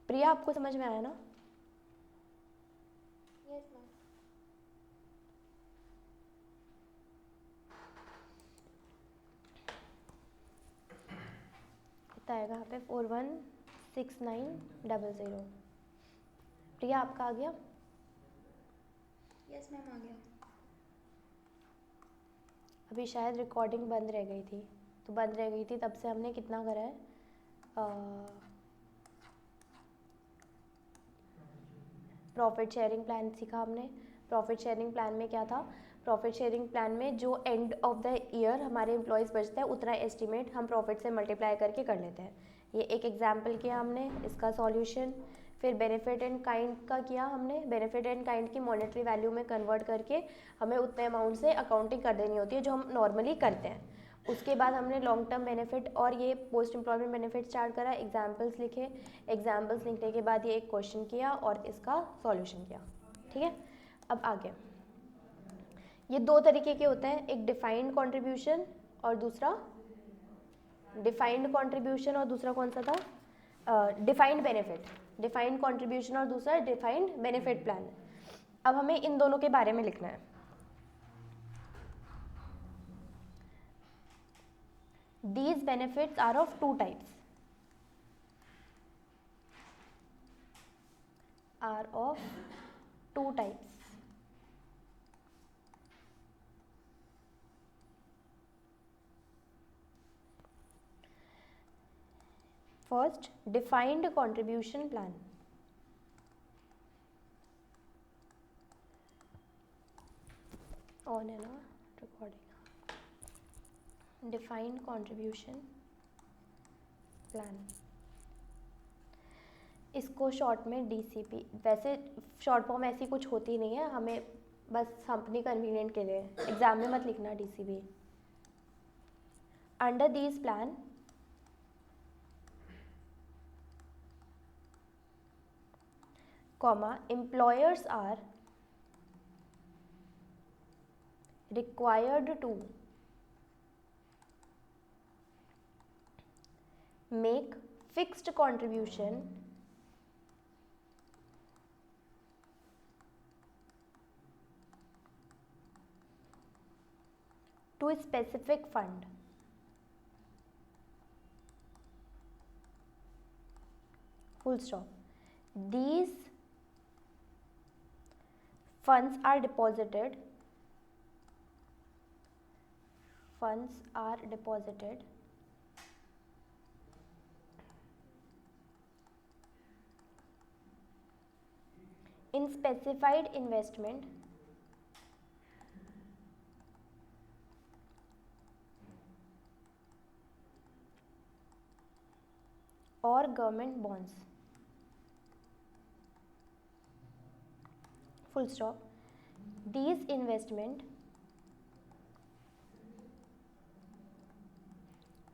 प्रिया आपको समझ में आया ना? Yes ma'am. कितना आएगा यहाँ पे, 416900। प्रिया आपका आ गया? यस मैम, आ गया। अभी शायद रिकॉर्डिंग बंद रह गई थी, तो बंद रह गई थी तब से हमने कितना करा है, प्रॉफिट शेयरिंग प्लान सीखा हमने। प्रॉफिट शेयरिंग प्लान में क्या था, प्रॉफिट शेयरिंग प्लान में जो एंड ऑफ द ईयर हमारे एम्प्लॉयज़ बचता है उतना एस्टिमेट हम प्रॉफिट से मल्टीप्लाई करके कर लेते हैं। ये एक एग्जाम्पल किया हमने, इसका सॉल्यूशन। फिर बेनिफिट एंड काइंड का किया हमने, बेनिफिट एंड काइंड की मॉनेटरी वैल्यू में कन्वर्ट करके हमें उतने अमाउंट से अकाउंटिंग कर देनी होती है जो हम नॉर्मली करते हैं। उसके बाद हमने लॉन्ग टर्म बेनिफिट और ये पोस्ट एम्प्लॉयमेंट बेनिफिट स्टार्ट करा, एग्जाम्पल्स लिखे, एग्जाम्पल्स लिखने के बाद ये एक क्वेश्चन किया और इसका सॉल्यूशन किया, ठीक है। अब आगे ये 2 तरीके के होते हैं, एक डिफाइंड कंट्रीब्यूशन और दूसरा डिफाइंड कंट्रीब्यूशन और दूसरा कौन सा था, डिफाइंड बेनिफिट। डिफाइंड कंट्रीब्यूशन और दूसरा डिफाइंड बेनिफिट प्लान। अब हमें इन दोनों के बारे में लिखना है। These benefits are of 2 types. Are of 2 types. First, defined contribution plan. On है ना recording. डिफाइंड कंट्रीब्यूशन प्लान, इसको शॉर्ट में डीसीपी, वैसे शॉर्ट फॉर्म ऐसी कुछ होती नहीं है, हमें बस अपनी कन्वीनियंट के लिए एग्जाम में मत लिखना DCP. Under these plan comma employers are required to make fixed contribution to a specific fund. Full stop. These funds are deposited funds are deposited in specified investment or government bonds, full stop. These investment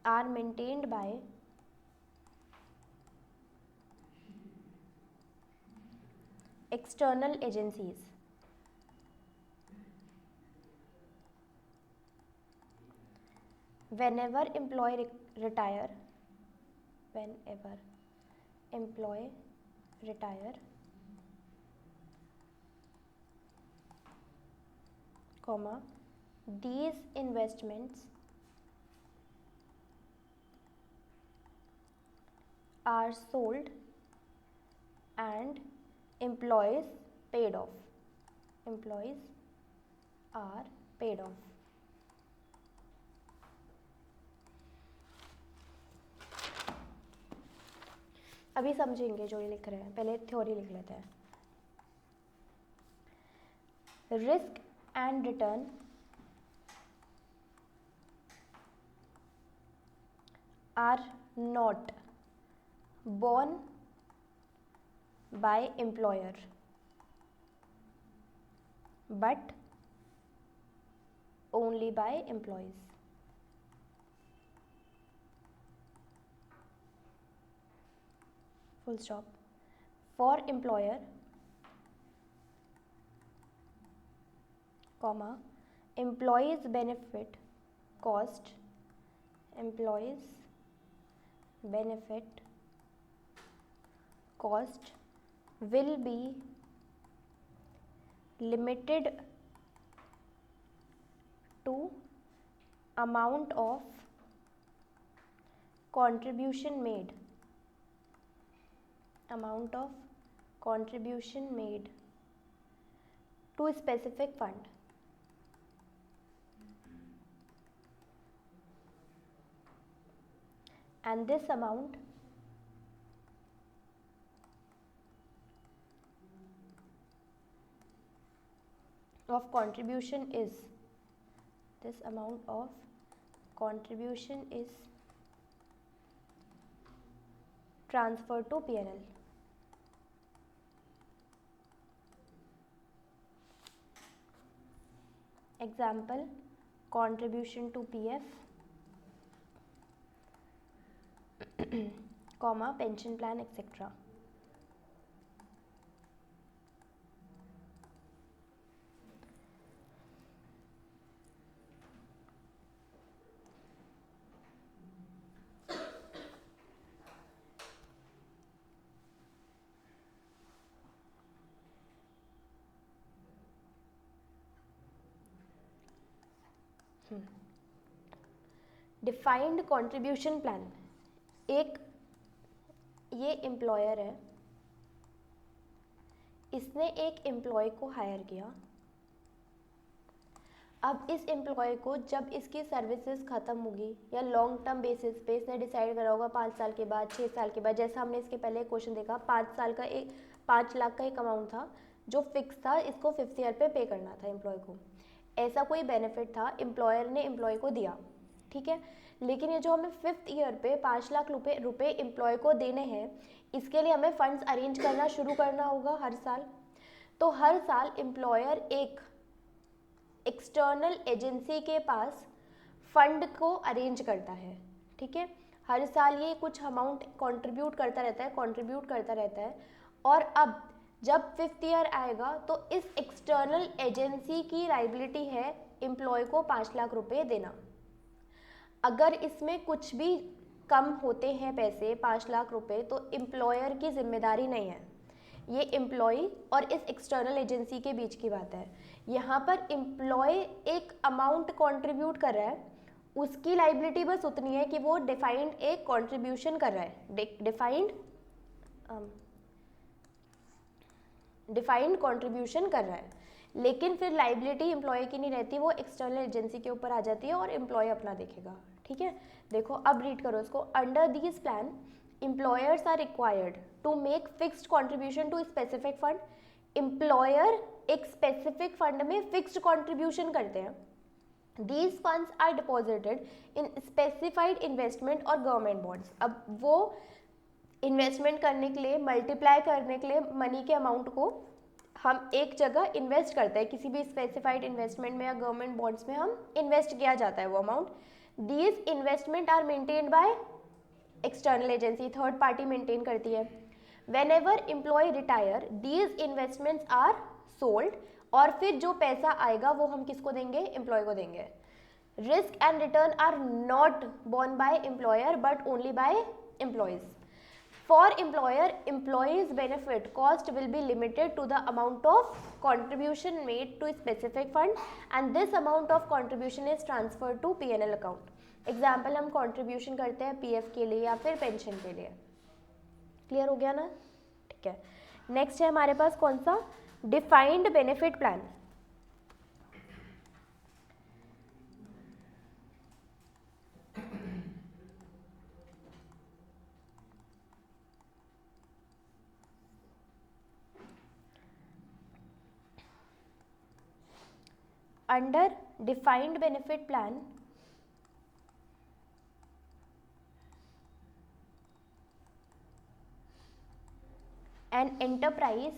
are maintained by external agencies whenever employee retire, whenever employee retire, comma, these investments are sold and employees paid off, employees are paid off. अभी समझेंगे जो ये लिख रहे हैं, पहले theory लिख लेते हैं. Risk and return are not borne by employer but only by employees. Full stop. For employer, comma, employees benefit cost, employees benefit cost will be limited to amount of contribution made, amount of contribution made to a specific fund. And this amount of contribution is, this amount of contribution is transferred to P&L. Example, contribution to PF, comma, pension plan, etc. Defined contribution plan, एक ये employer है, इसने एक employ को higher किया. अब इस employ को जब इसकी सर्विसेज ख़त्म होगी या लॉन्ग टर्म बेसिस पे इसने डिसाइड करा होगा 5 साल के बाद, 6 साल के बाद, जैसा हमने इसके पहले क्वेश्चन देखा, 5 लाख का एक अमाउंट था जो फिक्स था, इसको 5th ईयर पे पे करना था एम्प्लॉय को. ऐसा कोई बेनिफिट था, एम्प्लॉयर ने एम्प्लॉय को दिया, ठीक है. लेकिन ये जो हमें 5th ईयर पे 5 लाख रुपए एम्प्लॉय को देने हैं, इसके लिए हमें फंड्स अरेंज करना शुरू करना होगा हर साल. तो हर साल एम्प्लॉयर एक एक्सटर्नल एजेंसी के पास फंड को अरेंज करता है, ठीक है. हर साल ये कुछ अमाउंट कंट्रीब्यूट करता रहता है. और अब जब 5th ईयर आएगा तो इस एक्सटर्नल एजेंसी की लायबिलिटी है एम्प्लॉय को 5 लाख रुपए देना. अगर इसमें कुछ भी कम होते हैं पैसे 5 लाख रुपए तो एम्प्लॉयर की जिम्मेदारी नहीं है, ये एम्प्लॉय और इस एक्सटर्नल एजेंसी के बीच की बात है. यहाँ पर एम्प्लॉय एक अमाउंट कंट्रीब्यूट कर रहा है, उसकी लायबिलिटी बस उतनी है कि वो डिफाइंड एक कंट्रीब्यूशन कर रहा है, डिफाइंड कंट्रीब्यूशन कर रहा है. लेकिन फिर लाइबिलिटी एम्प्लॉय की नहीं रहती, वो एक्सटर्नल एजेंसी के ऊपर आ जाती है और एम्प्लॉय अपना देखेगा। ठीक है, देखो अब रीड करो इसको। Under this plan employers are required to make fixed contribution to specific fund. Employer एक स्पेसिफिक फंड में फिक्स्ड कॉन्ट्रीब्यूशन करते हैं। These funds are deposited in specified investment और गवर्नमेंट बॉन्ड्स। अब वो इन्वेस्टमेंट करने के लिए, मल्टीप्लाई करने के लिए मनी के अमाउंट को हम एक जगह इन्वेस्ट करते हैं, किसी भी स्पेसिफाइड इन्वेस्टमेंट में या गवर्नमेंट बॉन्ड्स में हम इन्वेस्ट किया जाता है वो amount. These investment are maintained by external agency, third party maintain करती है। Whenever employee retire these investments are sold, और फिर जो पैसा आएगा वो हम किसको देंगे, एम्प्लॉय को देंगे। Risk and return are not borne by employer but only by employees. For employer, employees benefit cost will be limited to the amount of contribution made to a specific fund and this amount of contribution is transferred to P&L account. Example हम contribution करते हैं PF के लिए या फिर pension के लिए। Clear हो गया ना? ठीक है, नेक्स्ट है हमारे पास कौन सा, defined benefit plan. Under defined benefit plan, an enterprise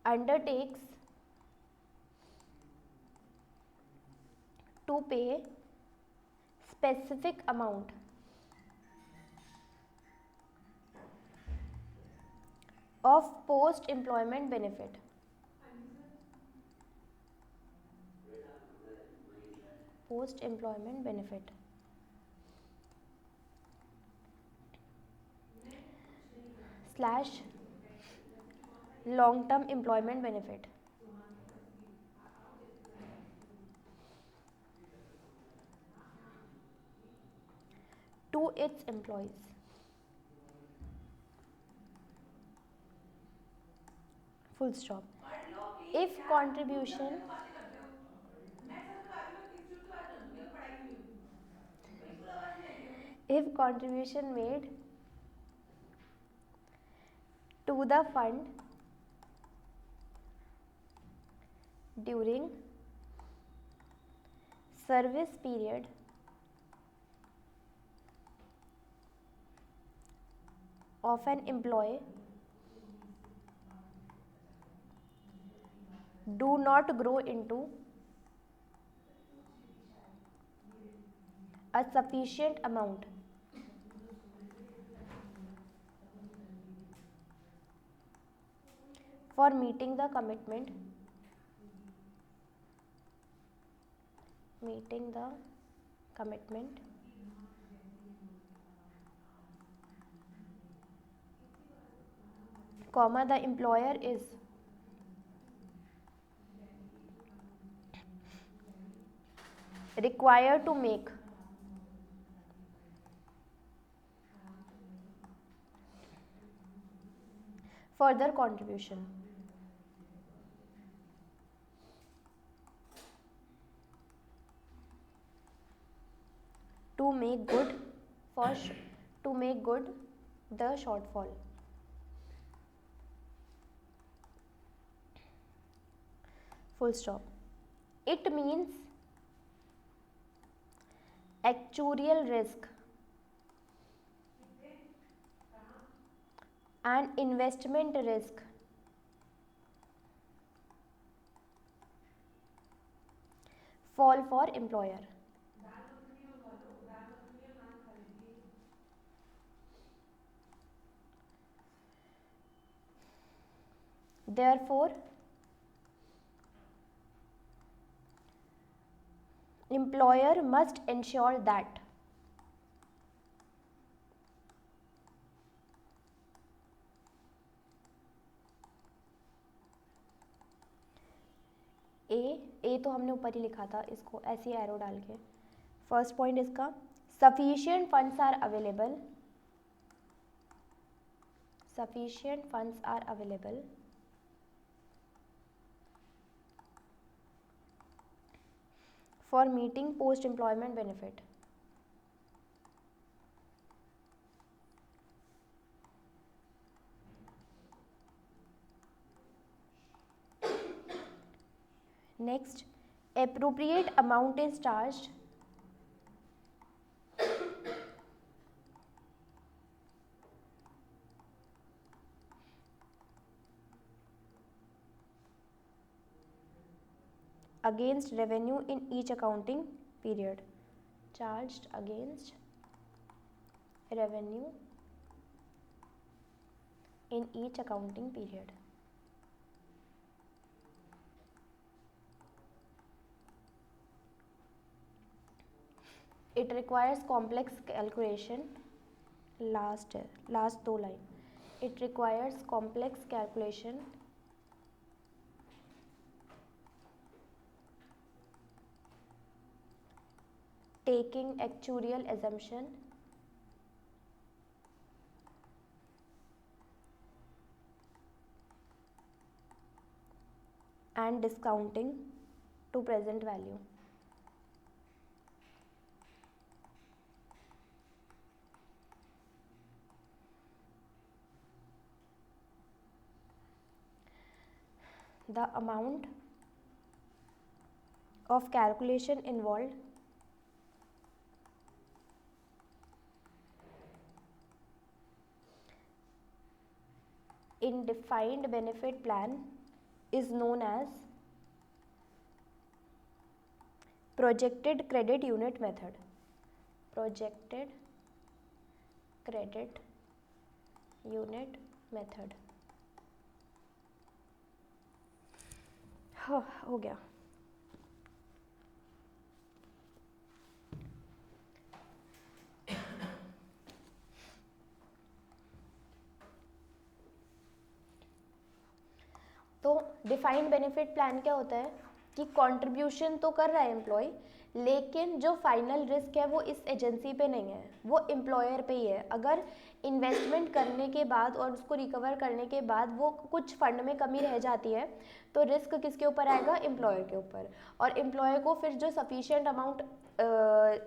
undertakes to pay specific amount of post-employment benefit / long-term employment benefit to its employees. Full stop. If contribution made to the fund during service period of an employee do not grow into a sufficient amount for meeting the commitment comma the employer is required to make further contribution to make good the shortfall. Full stop. It means actuarial risk and investment risk fall for employer. Therefore, employer must ensure that ए तो हमने ऊपर ही लिखा था, इसको ऐसे arrow डाल के, first point इसका, sufficient funds are available sufficient funds are available for meeting post employment benefit. Next, appropriate amount is charged against revenue in each accounting period. Charged against revenue in each accounting period. It requires complex calculation. Last दो line. It requires complex calculation taking actuarial assumption and discounting to present value. The amount of calculation involved in defined benefit plan is known as projected credit unit method. Projected credit unit method. हाँ हो गया. तो defined benefit plan क्या होता है कि contribution तो कर रहा है एम्प्लॉय, लेकिन जो फाइनल रिस्क है वो इस एजेंसी पे नहीं है, वो एम्प्लॉयर पे ही है. अगर इन्वेस्टमेंट करने के बाद और उसको रिकवर करने के बाद वो कुछ फंड में कमी रह जाती है तो रिस्क किसके ऊपर आएगा? एम्प्लॉयर के ऊपर. और एम्प्लॉयर को फिर जो सफिशिएंट अमाउंट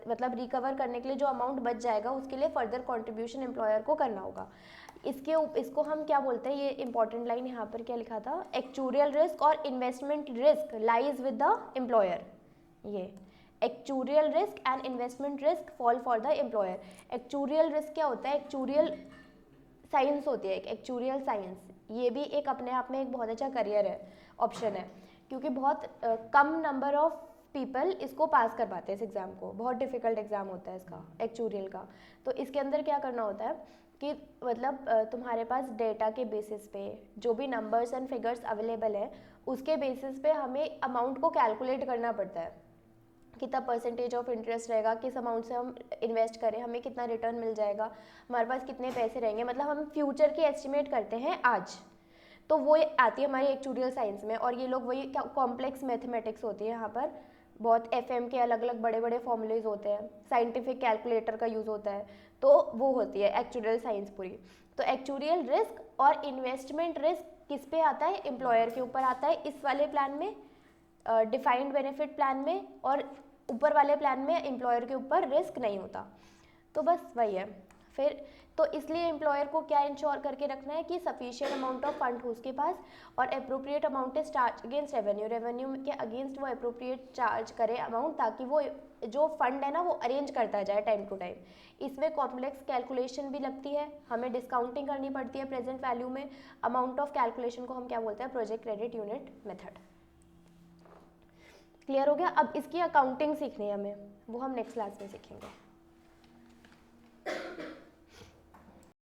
मतलब रिकवर करने के लिए जो अमाउंट बच जाएगा उसके लिए फर्दर कंट्रीब्यूशन एम्प्लॉयर को करना होगा. इसको हम क्या बोलते हैं, ये इंपॉर्टेंट लाइन यहाँ पर क्या लिखा था, एक्चुरियल रिस्क और investment risk lies with the employer. ये actuarial risk and investment risk fall for the employer. Actuarial risk क्या होता है? एक्चुरियल साइंस होती है, एक्चुरियल साइंस. ये भी एक अपने आप में एक बहुत अच्छा करियर है, ऑप्शन है, क्योंकि बहुत कम नंबर ऑफ पीपल इसको पास कर पाते हैं इस एग्ज़ाम को. बहुत डिफिकल्ट एग्ज़ाम होता है इसका, एक्चुरियल का. तो इसके अंदर क्या करना होता है कि मतलब तुम्हारे पास डेटा के बेसिस पे जो भी नंबर्स एंड फिगर्स अवेलेबल है उसके बेसिस पे हमें अमाउंट को कैलकुलेट करना पड़ता है. कितना परसेंटेज ऑफ इंटरेस्ट रहेगा, किस अमाउंट से हम इन्वेस्ट करें, हमें कितना रिटर्न मिल जाएगा, हमारे पास कितने पैसे रहेंगे, मतलब हम फ्यूचर की एस्टिमेट करते हैं आज. तो वो आती है हमारी एक्चुरियल साइंस में. और ये लोग वही कॉम्प्लेक्स मैथमेटिक्स होती है यहाँ पर. बहुत एफएम के अलग अलग बड़े बड़े फॉर्मूलेज होते हैं, साइंटिफिक कैलकुलेटर का यूज़ होता है, तो वो होती है एक्चुरियल साइंस पूरी. तो एक्चुरियल रिस्क और इन्वेस्टमेंट रिस्क किस पे आता है? एम्प्लॉयर के ऊपर आता है इस वाले प्लान में, डिफाइंड बेनिफिट प्लान में. और ऊपर वाले प्लान में एम्प्लॉयर के ऊपर रिस्क नहीं होता. तो बस वही है. फिर तो इसलिए एम्प्लॉयर को क्या इंश्योर करके रखना है कि सफिशिएंट अमाउंट ऑफ फंड हो उसके पास, और appropriate amount is charge against revenue के अगेंस्ट वो अप्रोप्रिएट चार्ज करे अमाउंट, ताकि वो जो फंड है ना वो अरेंज करता जाए टाइम टू टाइम. इसमें कॉम्प्लेक्स कैलकुलेशन भी लगती है, हमें डिस्काउंटिंग करनी पड़ती है प्रेजेंट वैल्यू में. अमाउंट ऑफ कैलकुलेशन को हम क्या बोलते हैं? Project credit unit method. Clear हो गया? अब इसकी अकाउंटिंग सीखनी है हमें, वो हम नेक्स्ट क्लास में सीखेंगे.